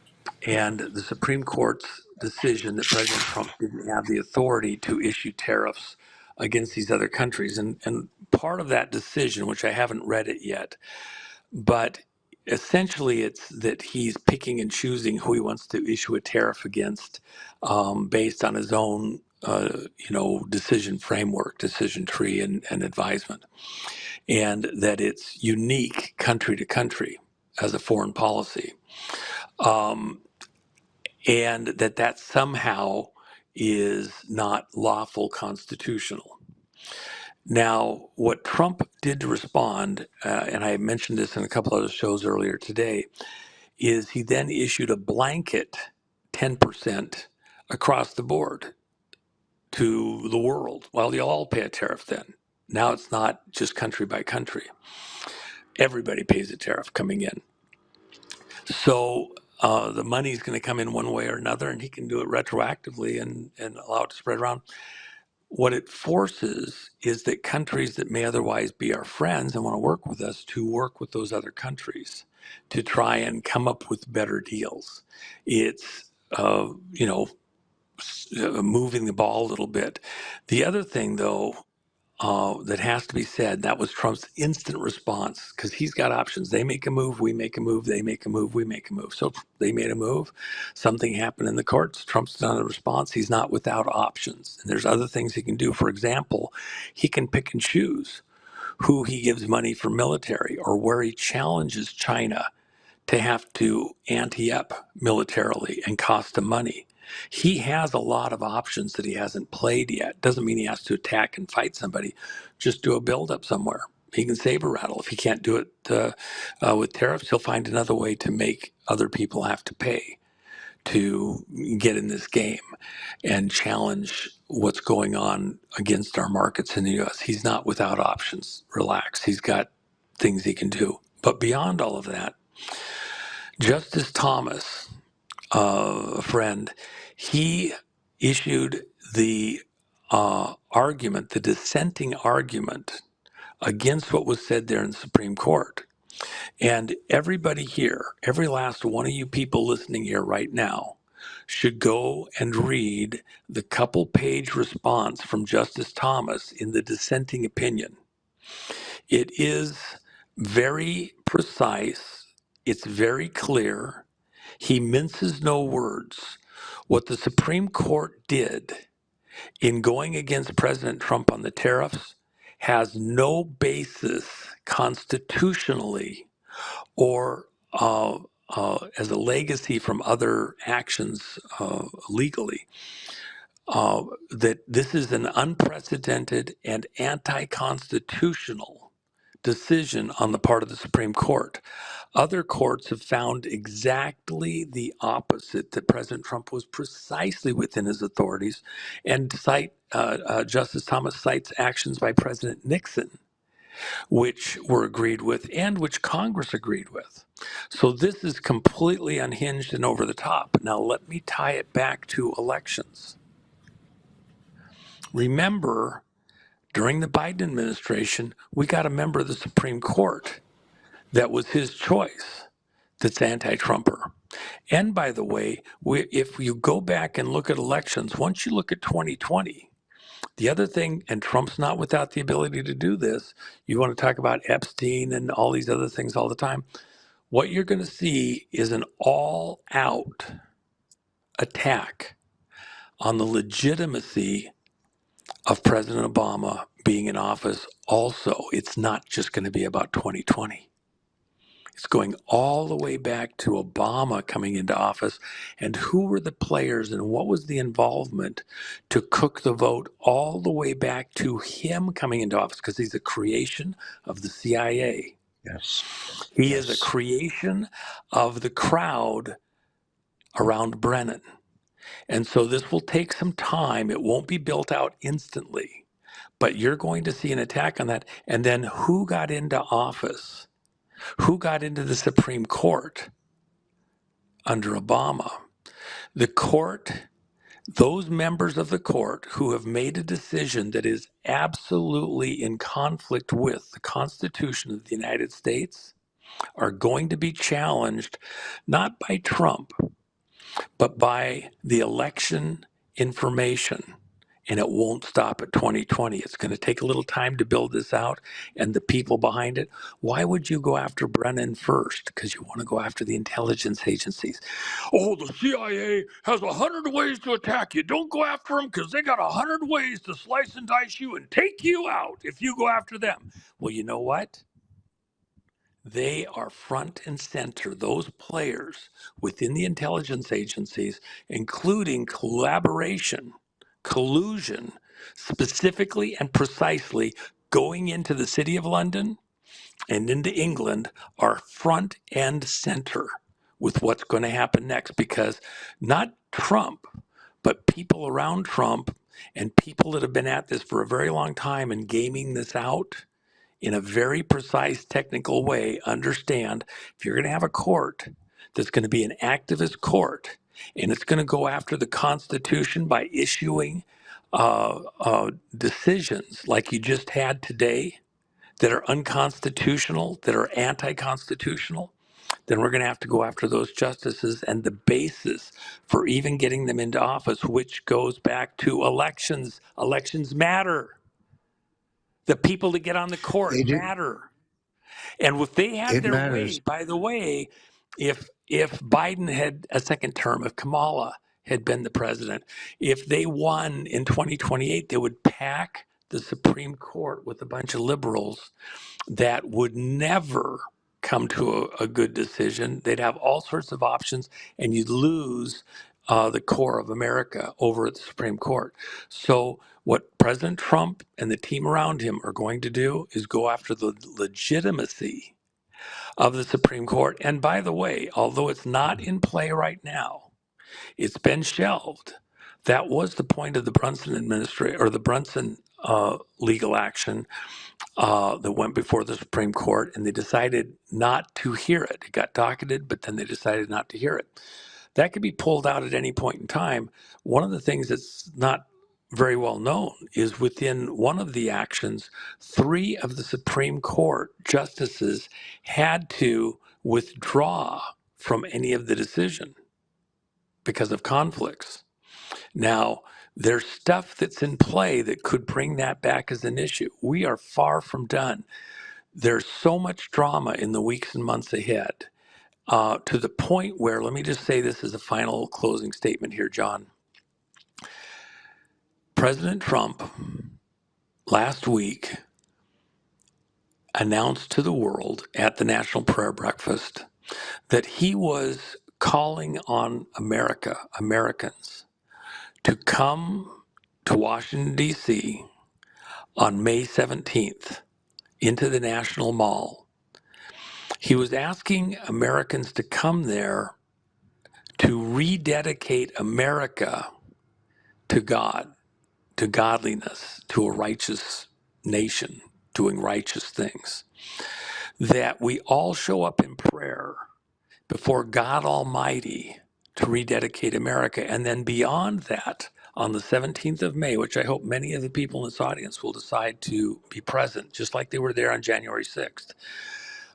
and the Supreme Court's decision that President Trump didn't have the authority to issue tariffs against these other countries. And part of that decision, which I haven't read it yet, but essentially it's that he's picking and choosing who he wants to issue a tariff against based on his own decision framework, decision tree, and advisement, and that it's unique country to country as a foreign policy. And that somehow is not lawful constitutional. Now, what Trump did to respond, and I mentioned this in a couple other shows earlier today, is he then issued a blanket 10% across the board to the world. Well, they all pay a tariff then. Now it's not just country by country. Everybody pays a tariff coming in. So the money is going to come in one way or another, and he can do it retroactively and allow it to spread around. What it forces is that countries that may otherwise be our friends and want to work with us to work with those other countries to try and come up with better deals. It's, moving the ball a little bit. The other thing, though, that has to be said, that was Trump's instant response, because he's got options. They make a move, we make a move, they make a move, we make a move. So they made a move, something happened in the courts, Trump's done a response, he's not without options. And there's other things he can do. For example, he can pick and choose who he gives money for military, or where he challenges China to have to ante up militarily and cost him money. He has a lot of options that he hasn't played yet. Doesn't mean he has to attack and fight somebody. Just do a buildup somewhere. He can saber rattle. If he can't do it with tariffs, he'll find another way to make other people have to pay to get in this game and challenge what's going on against our markets in the U.S. He's not without options. Relax. He's got things he can do. But beyond all of that, Justice Thomas, a friend, he issued the argument, the dissenting argument against what was said there in the Supreme Court. And everybody here, every last one of you people listening here right now, should go and read the couple-page response from Justice Thomas in the dissenting opinion. It is very precise. It's very clear. He minces no words. What the Supreme Court did in going against President Trump on the tariffs has no basis constitutionally or as a legacy from other actions legally. That this is an unprecedented and anti-constitutional decision on the part of the Supreme Court. Other courts have found exactly the opposite, that President Trump was precisely within his authorities, and Justice Thomas cites actions by President Nixon, which were agreed with and which Congress agreed with. So this is completely unhinged and over the top. Now let me tie it back to elections. Remember, during the Biden administration, we got a member of the Supreme Court that was his choice that's anti-Trumper. And by the way, if you go back and look at elections, once you look at 2020, the other thing, and Trump's not without the ability to do this, you want to talk about Epstein and all these other things all the time, what you're going to see is an all-out attack on the legitimacy of President Obama being in office. Also, it's not just going to be about 2020. It's going all the way back to Obama coming into office, and who were the players and what was the involvement to cook the vote all the way back to him coming into office, because he's a creation of the CIA. Yes. He is a creation of the crowd around Brennan. And so this will take some time. It won't be built out instantly, but you're going to see an attack on that. And then who got into office? Who got into the Supreme Court under Obama? The court, those members of the court who have made a decision that is absolutely in conflict with the Constitution of the United States, are going to be challenged not by Trump, but by the election information. And it won't stop at 2020. It's going to take a little time to build this out and the people behind it. Why would you go after Brennan first? Because you want to go after the intelligence agencies. Oh, the CIA has 100 ways to attack you. Don't go after them because they got 100 ways to slice and dice you and take you out if you go after them. Well, you know what? They are front and center, those players within the intelligence agencies, including collaboration, collusion, specifically and precisely going into the City of London and into England, are front and center with what's going to happen next, because not Trump, but people around Trump and people that have been at this for a very long time and gaming this out in a very precise technical way, understand if you're going to have a court that's going to be an activist court and it's going to go after the Constitution by issuing decisions like you just had today that are unconstitutional, that are anti-constitutional, then we're going to have to go after those justices and the basis for even getting them into office, which goes back to elections. Elections matter. The people that get on the court They do. matter. And if they had It their way, matters. by the way, if Biden had a second term, if Kamala had been the president, if they won in 2028, they would pack the Supreme Court with a bunch of liberals that would never come to a good decision. They'd have all sorts of options, and you'd lose the core of America over at the Supreme Court. So what President Trump and the team around him are going to do is go after the legitimacy of the Supreme Court. And by the way, although it's not in play right now, it's been shelved. That was the point of the Brunson administration, or the Brunson legal action that went before the Supreme Court, and they decided not to hear it. It got docketed, but then they decided not to hear it. That could be pulled out at any point in time. One of the things that's not very well known is within one of the actions, 3 of the Supreme Court justices had to withdraw from any of the decision because of conflicts. Now, there's stuff that's in play that could bring that back as an issue. We are far from done. There's so much drama in the weeks and months ahead, to the point where, let me just say this as a final closing statement here, John. President Trump last week announced to the world at the National Prayer Breakfast that he was calling on Americans, to come to Washington, D.C. on May 17th into the National Mall. He was asking Americans to come there to rededicate America to God, to godliness, to a righteous nation, doing righteous things. That we all show up in prayer before God Almighty to rededicate America. And then beyond that, on the 17th of May, which I hope many of the people in this audience will decide to be present, just like they were there on January 6th.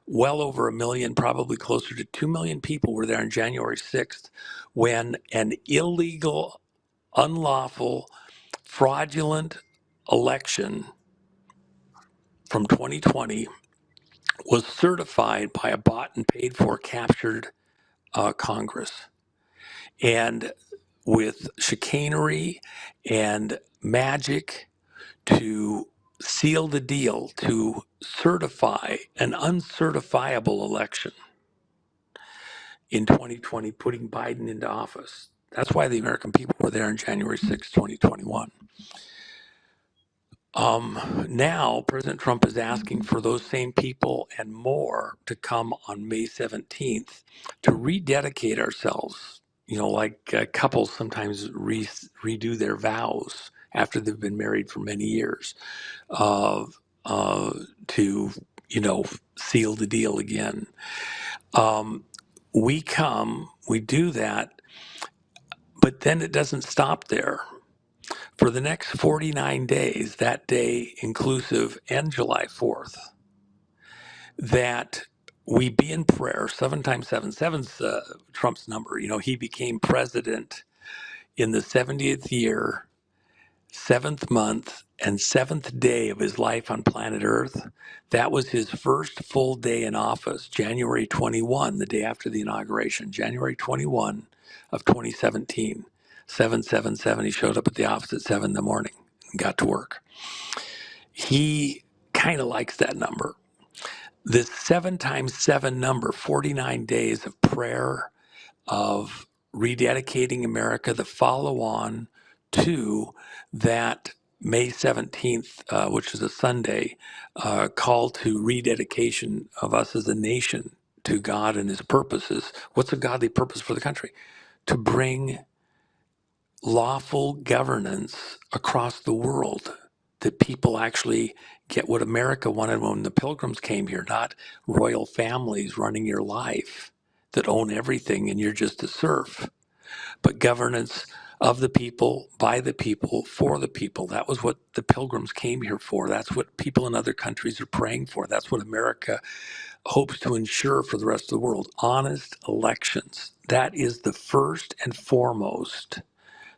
Well over 1 million, probably closer to 2 million people were there on January 6th when an illegal, unlawful, fraudulent election from 2020 was certified by a bought and paid for captured Congress. And with chicanery and magic to seal the deal, to certify an uncertifiable election in 2020, putting Biden into office. That's why the American people were there on January 6, 2021. Now, President Trump is asking for those same people and more to come on May 17th to rededicate ourselves. You know, like couples sometimes redo their vows after they've been married for many years, to, seal the deal again. We do that, but then it doesn't stop there. For the next 49 days, that day inclusive and July 4th, that we be in prayer. 7 times 7. Seven's Trump's number. You know, he became president in the 70th year, 7th month, and 7th day of his life on planet Earth. That was his first full day in office, January 21, the day after the inauguration, January 21 of 2017. 777. He showed up at the office at 7 in the morning and got to work. He kind of likes that number. This 7 times 7 number, 49 days of prayer, of rededicating America, the follow on to that May 17th, which is a Sunday, call to rededication of us as a nation to God and his purposes. What's a godly purpose for the country? To bring lawful governance across the world, that people actually get what America wanted when the Pilgrims came here, not royal families running your life that own everything and you're just a serf, but governance of the people, by the people, for the people. That was what the Pilgrims came here for. That's what people in other countries are praying for. That's what America hopes to ensure for the rest of the world. Honest elections. That is the first and foremost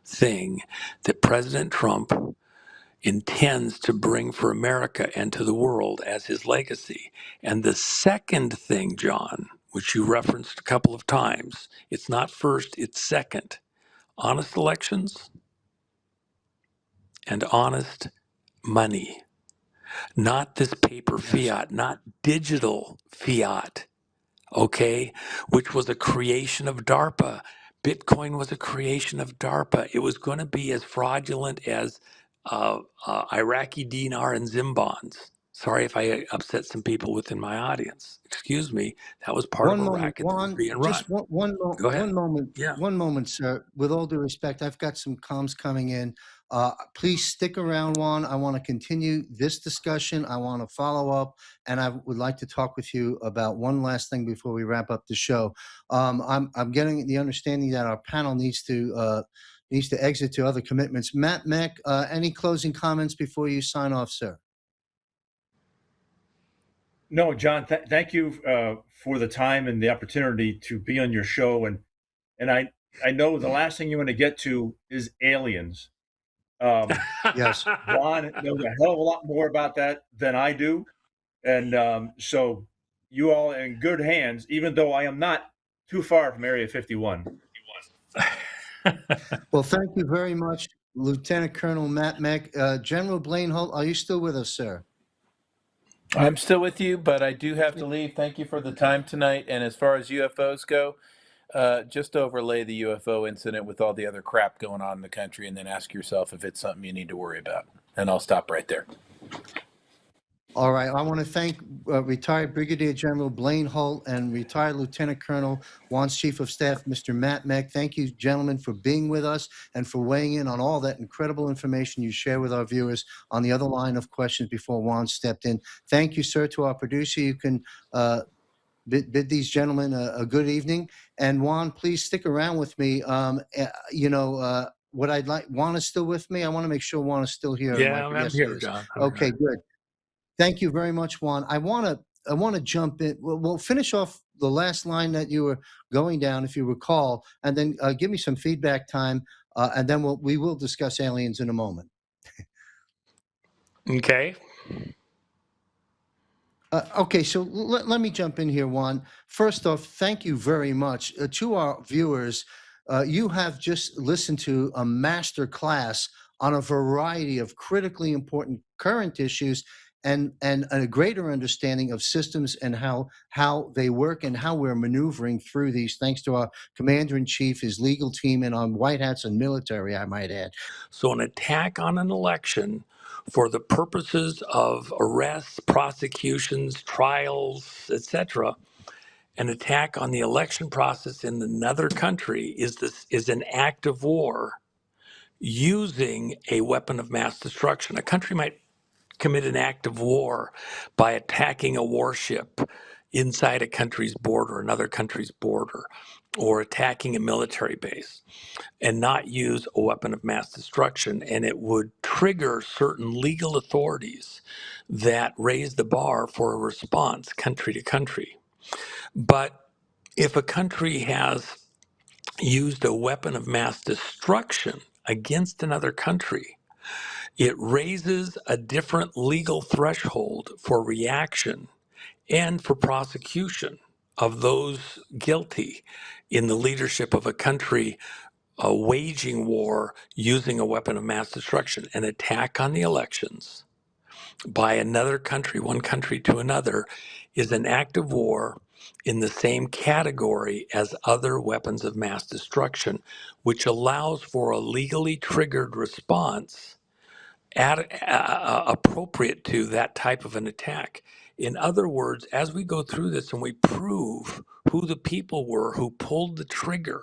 thing that President Trump intends to bring for America and to the world as his legacy. And the second thing, John, which you referenced a couple of times, it's not first, it's second. Honest elections and honest money. Not this paper Yes. fiat, not digital fiat, okay, which was a creation of DARPA. Bitcoin was a creation of DARPA. It was going to be as fraudulent as Iraqi dinar and Zim bonds. Sorry if I upset some people within my audience. Excuse me. That was part of One a moment, racket that was Juan. being run. Just Go ahead. Yeah. one moment, sir. With all due respect, I've got some comms coming in. Please stick around, Juan. I want to continue this discussion. I want to follow up, and I would like to talk with you about one last thing before we wrap up the show. I'm getting the understanding that our panel needs to exit to other commitments. Matt Meck, any closing comments before you sign off, sir? No, John, thank you for the time and the opportunity to be on your show. And I know the last thing you want to get to is aliens. Yes. Ron knows a hell of a lot more about that than I do. And so you all are in good hands, even though I am not too far from Area 51. Well, thank you very much, Lieutenant Colonel Matt Meck. General Blaine Holt, are you still with us, sir? I'm still with you, but I do have to leave. Thank you for the time tonight. And as far as UFOs go, just overlay the UFO incident with all the other crap going on in the country and then ask yourself if it's something you need to worry about. And I'll stop right there. All right. I want to thank retired Brigadier General Blaine Holt and retired Lieutenant Colonel Juan's Chief of Staff, Mr. Matt Meck. Thank you, gentlemen, for being with us and for weighing in on all that incredible information you share with our viewers on the other line of questions before Juan stepped in. Thank you, sir, to our producer. You can bid these gentlemen a good evening. And Juan, please stick around with me. What I'd like, Juan is still with me. I want to make sure Juan is still here. Yeah, Mike. I'm Yes, here, he is. John. Okay, good. Thank you very much, Juan. I want to jump in. We'll finish off the last line that you were going down, if you recall, and then give me some feedback time, and then we will discuss aliens in a moment. Okay. Okay, so let me jump in here, Juan. First off, thank you very much to our viewers. You have just listened to a master class on a variety of critically important current issues and a greater understanding of systems and how they work and how we're maneuvering through these, thanks to our commander-in-chief, his legal team, and our white hats and military, I might add. So an attack on an election for the purposes of arrests, prosecutions, trials, etc., an attack on the election process in another country is an act of war using a weapon of mass destruction. A country might commit an act of war by attacking a warship inside a country's border, another country's border, or attacking a military base, and not use a weapon of mass destruction. And it would trigger certain legal authorities that raise the bar for a response country to country. But if a country has used a weapon of mass destruction against another country, it raises a different legal threshold for reaction and for prosecution of those guilty in the leadership of a country waging war using a weapon of mass destruction. An attack on the elections by another country, one country to another, is an act of war in the same category as other weapons of mass destruction, which allows for a legally triggered response appropriate to that type of an attack. In other words, as we go through this and we prove who the people were who pulled the trigger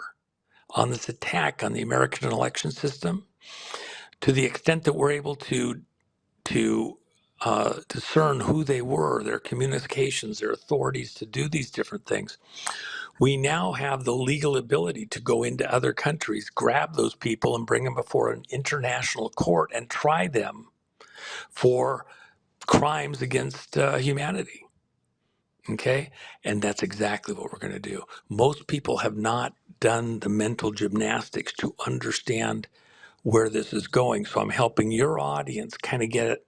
on this attack on the American election system, to the extent that we're able to discern who they were, their communications, their authorities to do these different things, we now have the legal ability to go into other countries, grab those people and bring them before an international court and try them for crimes against humanity. Okay? And that's exactly what we're going to do. Most people have not done the mental gymnastics to understand where this is going. So I'm helping your audience kind of get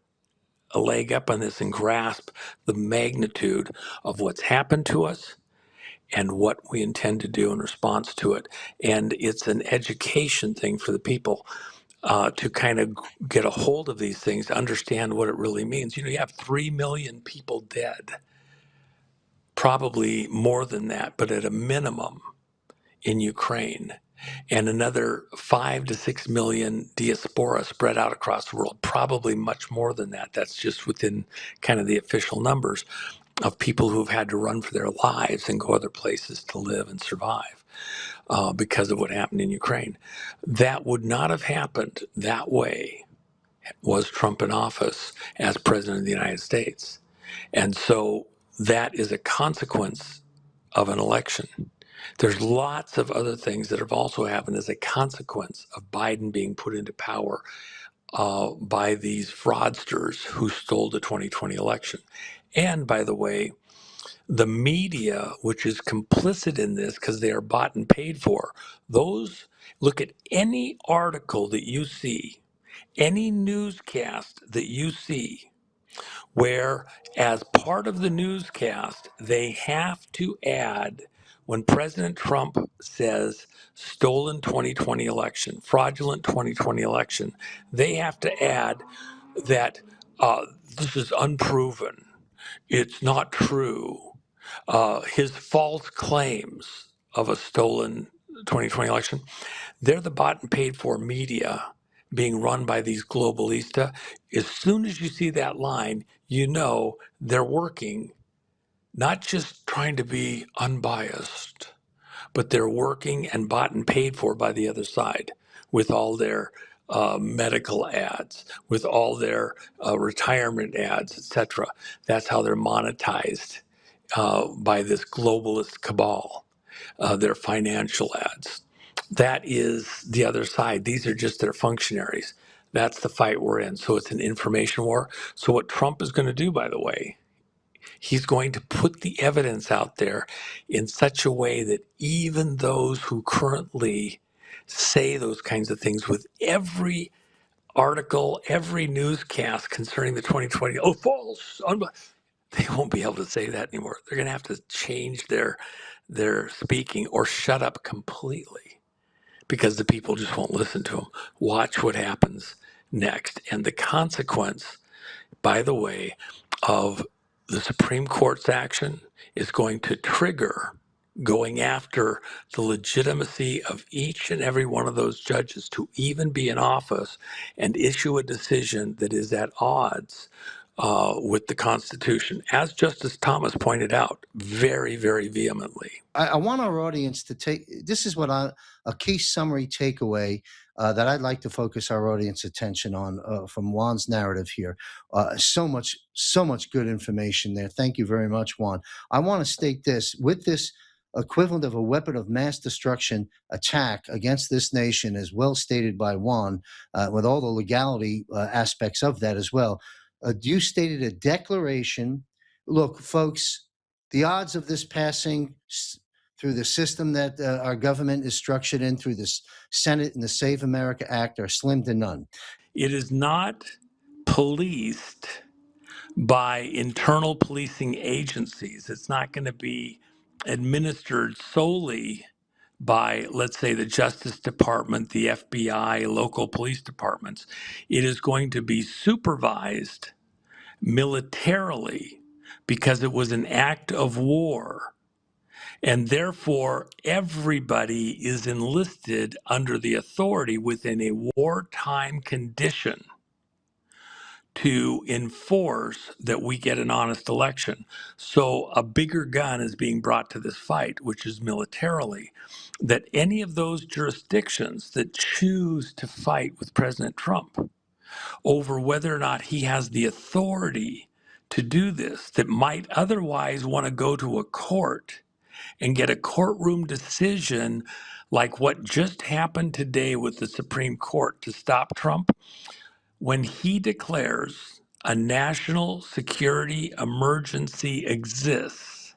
a leg up on this and grasp the magnitude of what's happened to us and what we intend to do in response to it. And it's an education thing for the people to kind of get a hold of these things, understand what it really means. You know, you have 3 million people dead, probably more than that, but at a minimum in Ukraine, and another 5 to 6 million diaspora spread out across the world, probably much more than that. That's just within kind of the official numbers of people who've had to run for their lives and go other places to live and survive because of what happened in Ukraine. That would not have happened that way was Trump in office as president of the United States. And so that is a consequence of an election. There's lots of other things that have also happened as a consequence of Biden being put into power by these fraudsters who stole the 2020 election. And by the way, the media, which is complicit in this because they are bought and paid for, those look at any article that you see, any newscast that you see, where as part of the newscast, they have to add, when President Trump says stolen 2020 election, fraudulent 2020 election, they have to add that this is unproven. It's not true. His false claims of a stolen 2020 election, they're the bought and paid for media being run by these globalista. As soon as you see that line, you know they're working, not just trying to be unbiased, but they're working and bought and paid for by the other side with all their medical ads, with all their retirement ads, etc. That's how they're monetized by this globalist cabal, their financial ads. That is the other side. These are just their functionaries. That's the fight we're in. So it's an information war. So what Trump is going to do, by the way, he's going to put the evidence out there in such a way that even those who currently say those kinds of things with every article, every newscast concerning the 2020, oh, false, they won't be able to say that anymore. They're going to have to change their speaking or shut up completely because the people just won't listen to them. Watch what happens next. And the consequence, by the way, of the Supreme Court's action is going to trigger going after the legitimacy of each and every one of those judges to even be in office and issue a decision that is at odds with the Constitution, as Justice Thomas pointed out very, very vehemently. I want our audience to take this is what a key summary takeaway that I'd like to focus our audience attention on from Juan's narrative here. So much good information there. Thank you very much, Juan. I want to state this: with this equivalent of a weapon of mass destruction attack against this nation, as well stated by Juan, with all the legality aspects of that as well. You stated a declaration. Look, folks, The odds of this passing through the system that our government is structured in, through the Senate and the Save America Act, are slim to none. It is not policed by internal policing agencies. It's not going to be administered solely by, let's say, the Justice Department, the FBI, local police departments. It is going to be supervised militarily because it was an act of war. And therefore, everybody is enlisted under the authority within a wartime condition to enforce that we get an honest election. So a bigger gun is being brought to this fight, which is militarily, that any of those jurisdictions that choose to fight with President Trump over whether or not he has the authority to do this, that might otherwise want to go to a court and get a courtroom decision like what just happened today with the Supreme Court to stop Trump. When he declares a national security emergency exists,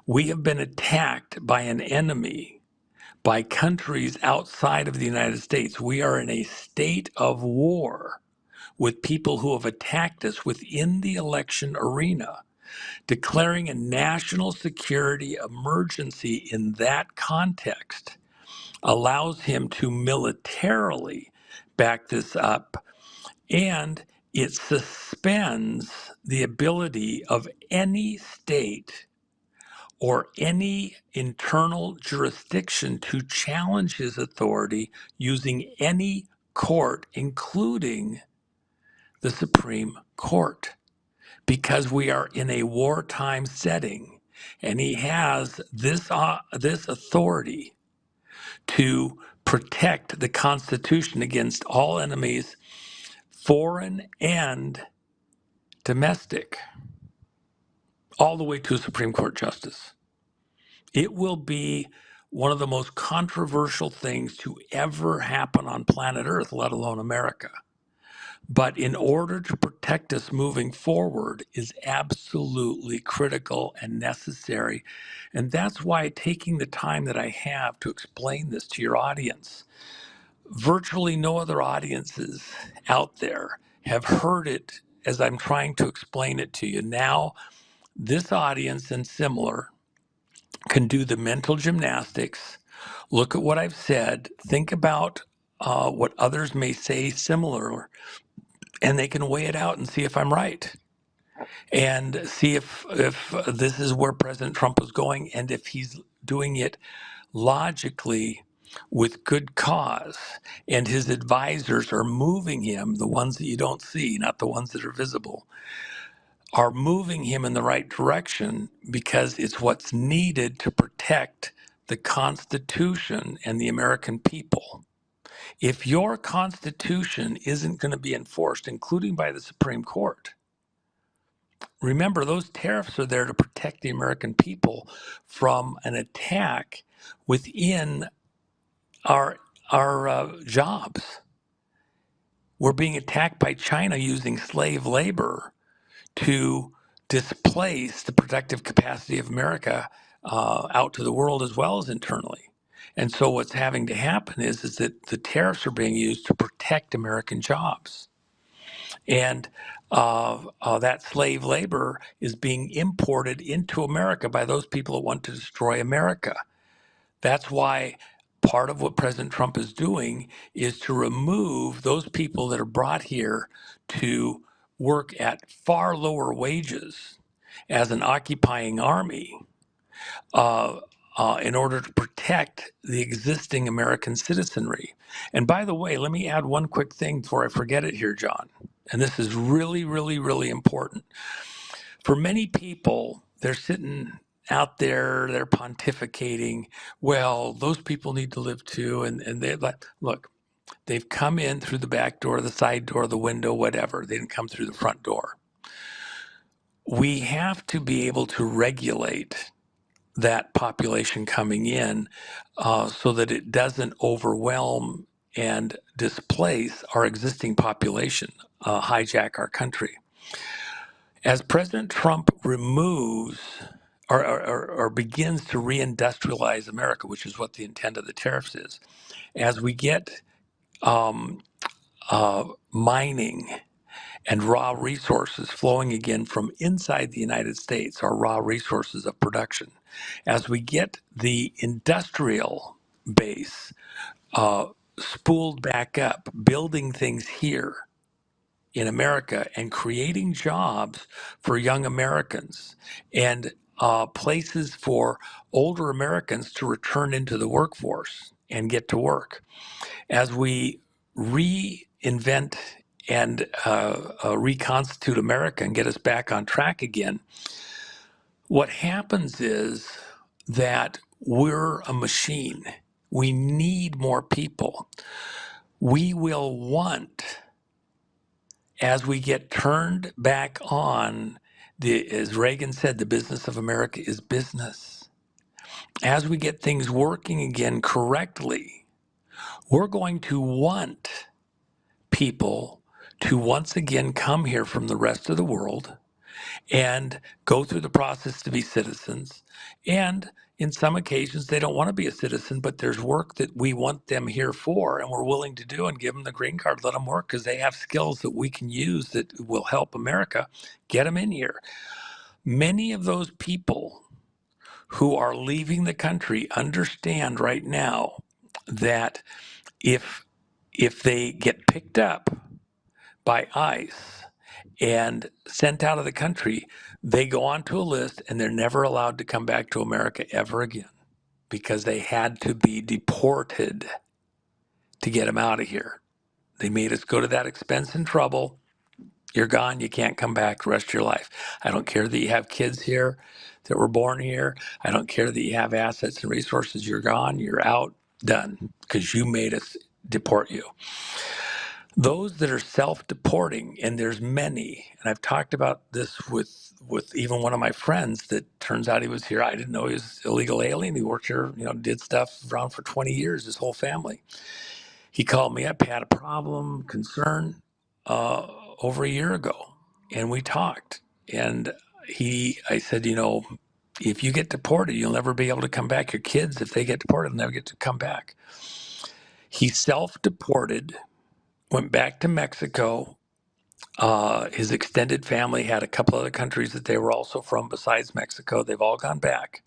we have been attacked by an enemy, by countries outside of the United States. We are in a state of war with people who have attacked us within the election arena. Declaring a national security emergency in that context allows him to militarily back this up, and it suspends the ability of any state or any internal jurisdiction to challenge his authority using any court, including the Supreme Court, because we are in a wartime setting, and he has this authority to protect the Constitution against all enemies, foreign and domestic, all the way to a Supreme Court justice. It will be one of the most controversial things to ever happen on planet Earth, let alone America. But in order to protect us moving forward is absolutely critical and necessary. And that's why taking the time that I have to explain this to your audience, virtually no other audiences out there have heard it as I'm trying to explain it to you. Now, this audience and similar can do the mental gymnastics, look at what I've said, think about what others may say similar, and they can weigh it out and see if I'm right, and see if this is where President Trump is going, and if he's doing it logically with good cause, and his advisors are moving him, the ones that you don't see, not the ones that are visible, are moving him in the right direction because it's what's needed to protect the Constitution and the American people. If your Constitution isn't going to be enforced, including by the Supreme Court, remember those tariffs are there to protect the American people from an attack within our jobs. We're being attacked by China using slave labor to displace the productive capacity of America out to the world as well as internally. And so what's having to happen is that the tariffs are being used to protect American jobs. And that slave labor is being imported into America by those people that want to destroy America. That's why part of what President Trump is doing is to remove those people that are brought here to work at far lower wages as an occupying army in order to protect the existing American citizenry. And by the way, let me add one quick thing before I forget it here, John. And this is really, really, really important. For many people, they're sitting out there, they're pontificating, well, those people need to live too. And they look, they've come in through the back door, the side door, the window, whatever. They didn't come through the front door. We have to be able to regulate that population coming in so that it doesn't overwhelm and displace our existing population, hijack our country. As President Trump removes or begins to reindustrialize America, which is what the intent of the tariffs is. As we get um, mining and raw resources flowing again from inside the United States, our raw resources of production, as we get the industrial base spooled back up, building things here in America and creating jobs for young Americans and places for older Americans to return into the workforce and get to work. As we reinvent and reconstitute America and get us back on track again, what happens is that we're a machine. We need more people. We will want, as we get turned back on, as Reagan said, the business of America is business. As we get things working again correctly, we're going to want people to once again come here from the rest of the world and go through the process to be citizens. And in some occasions, they don't want to be a citizen, but there's work that we want them here for, and we're willing to do and give them the green card, let them work because they have skills that we can use that will help America. Get them in here. Many of those people who are leaving the country understand right now that if they get picked up by ICE and sent out of the country, they go onto a list and they're never allowed to come back to America ever again because they had to be deported to get them out of here. They made us go to that expense and trouble. You're gone. You can't come back the rest of your life. I don't care that you have kids here that were born here. I don't care that you have assets and resources. You're gone. You're out. Done. Because you made us deport you. Those that are self-deporting, and there's many, and I've talked about this with even one of my friends that turns out he was here. I didn't know he was illegal alien. He worked here, did stuff around for 20 years, his whole family. He called me up, had a problem, concern over a year ago, and we talked. And I said, if you get deported, you'll never be able to come back. Your kids, if they get deported, they'll never get to come back. He self-deported, went back to Mexico. His extended family had a couple other countries that they were also from besides Mexico. They've all gone back.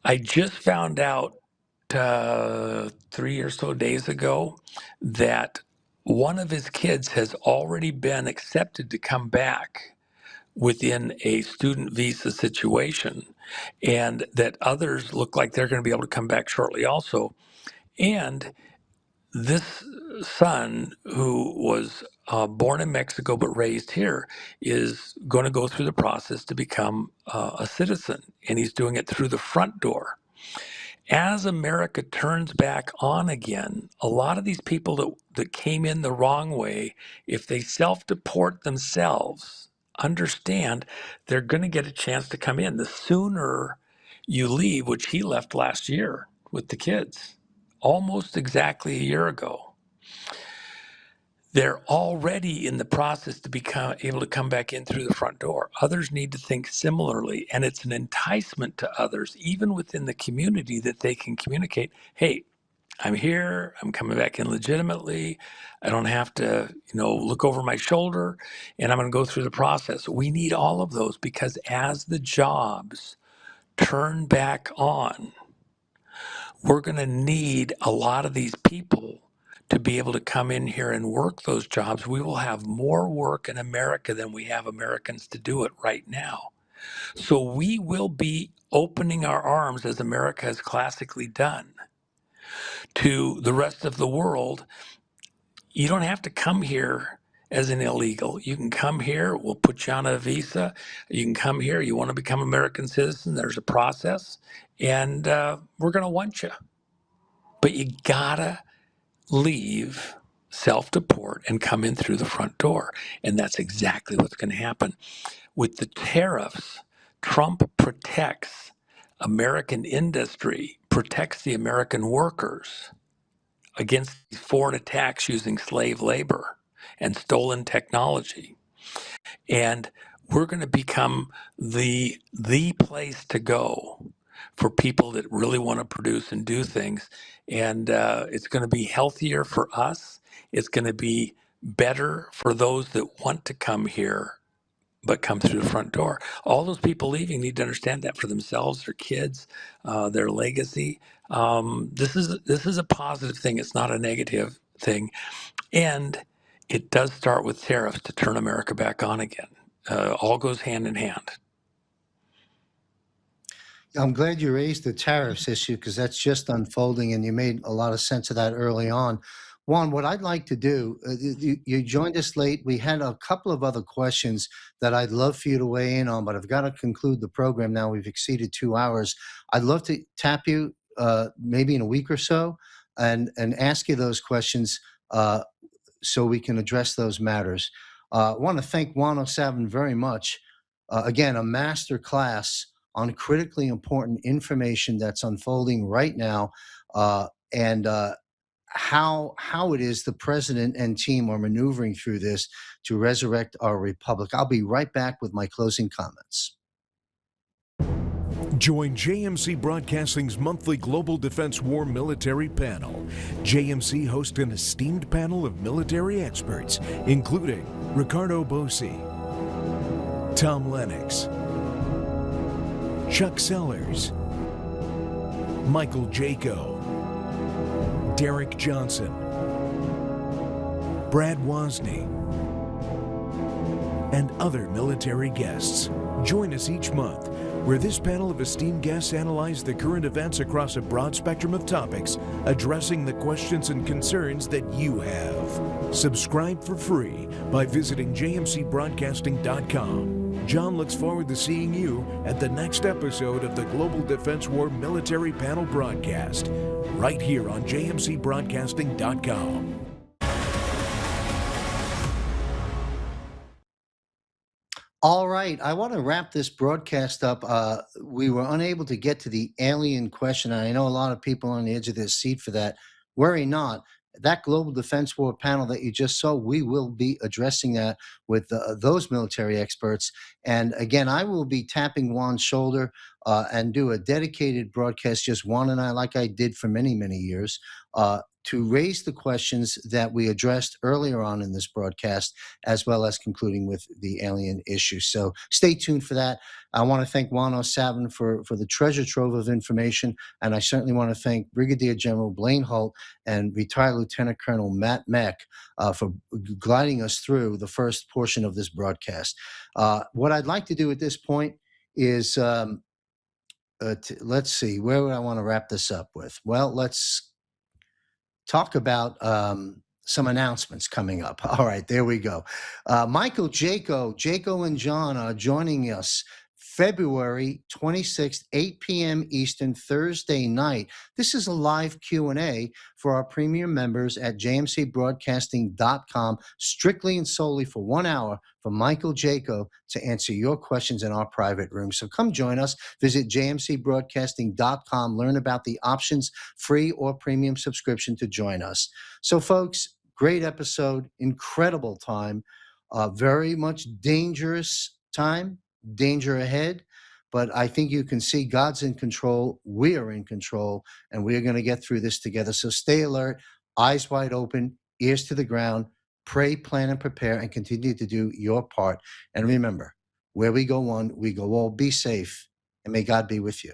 I just found out 3 or so days ago that one of his kids has already been accepted to come back within a student visa situation, and that others look like they're going to be able to come back shortly also. And this son, who was born in Mexico but raised here, is going to go through the process to become a citizen, and he's doing it through the front door. As America turns back on again, a lot of these people that came in the wrong way, if they self-deport themselves, understand they're going to get a chance to come in. The sooner you leave, which he left last year with the kids, almost exactly a year ago, they're already in the process to become able to come back in through the front door. Others need to think similarly, and it's an enticement to others, even within the community, that they can communicate, hey, I'm here, I'm coming back in legitimately, I don't have to, look over my shoulder, and I'm going to go through the process. We need all of those because as the jobs turn back on, we're going to need a lot of these people to be able to come in here and work those jobs. We will have more work in America than we have Americans to do it right now. So we will be opening our arms, as America has classically done, to the rest of the world. You don't have to come here as an illegal. You can come here, we'll put you on a visa. You can come here, you want to become an American citizen, there's a process, and we're going to want you. But you gotta leave, self-deport, and come in through the front door. And that's exactly what's going to happen. With the tariffs, Trump protects American industry, protects the American workers against these foreign attacks using slave labor and stolen technology. And we're going to become the place to go for people that really want to produce and do things. And it's going to be healthier for us. It's going to be better for those that want to come here but come through the front door. All those people leaving need to understand that for themselves, their kids, their legacy. This is a positive thing. It's not a negative thing, and it does start with tariffs to turn America back on again. All goes hand in hand. I'm glad you raised the tariffs issue because that's just unfolding, and you made a lot of sense of that early on. Juan, what I'd like to do, you joined us late. We had a couple of other questions that I'd love for you to weigh in on, but I've got to conclude the program now. We've exceeded 2 hours. I'd love to tap you maybe in a week or so and ask you those questions so we can address those matters. I want to thank Juan O'Savin very much. Again, a master class on critically important information that's unfolding right now, and how it is the president and team are maneuvering through this to resurrect our republic. I'll be right back with my closing comments. Join JMC Broadcasting's monthly Global Defense War Military Panel. JMC hosts an esteemed panel of military experts, including Ricardo Bosi, Tom Lennox, Chuck Sellers, Michael Jaco, Derek Johnson, Brad Wozny, and other military guests. Join us each month, where this panel of esteemed guests analyze the current events across a broad spectrum of topics, addressing the questions and concerns that you have. Subscribe for free by visiting jmcbroadcasting.com. John looks forward to seeing you at the next episode of the Global Defense War Military Panel broadcast, right here on jmcbroadcasting.com. All right, I want to wrap this broadcast up. We were unable to get to the alien question, and I know a lot of people are on the edge of their seat for that. Worry not. That Global Defense War panel that you just saw, we will be addressing that with those military experts. And again, I will be tapping Juan's shoulder and do a dedicated broadcast, just Juan and I, like I did for many, many years, to raise the questions that we addressed earlier on in this broadcast, as well as concluding with the alien issue. So stay tuned for that. I want to thank Juan O'Savin for the treasure trove of information, and I certainly want to thank Brigadier General Blaine Holt and retired Lieutenant Colonel Matt Meck for gliding us through the first portion of this broadcast. What I'd like to do at this point is, let's see, where would I want to wrap this up with? Well, let's talk about some announcements coming up. All right, there we go. Michael Jaco and John are joining us February 26th, 8 p.m. Eastern, Thursday night. This is a live Q&A for our premium members at jmcbroadcasting.com, strictly and solely for 1 hour for Michael Jaco to answer your questions in our private room. So come join us. Visit jmcbroadcasting.com. Learn about the options, free or premium subscription to join us. So folks, great episode, incredible time, very much dangerous time. Danger ahead, but I think you can see God's in control. We are in control, and we are going to get through this together. So stay alert, eyes wide open, ears to the ground, pray, plan, and prepare, and continue to do your part. And remember, where we go one, we go all. Be safe, and may God be with you.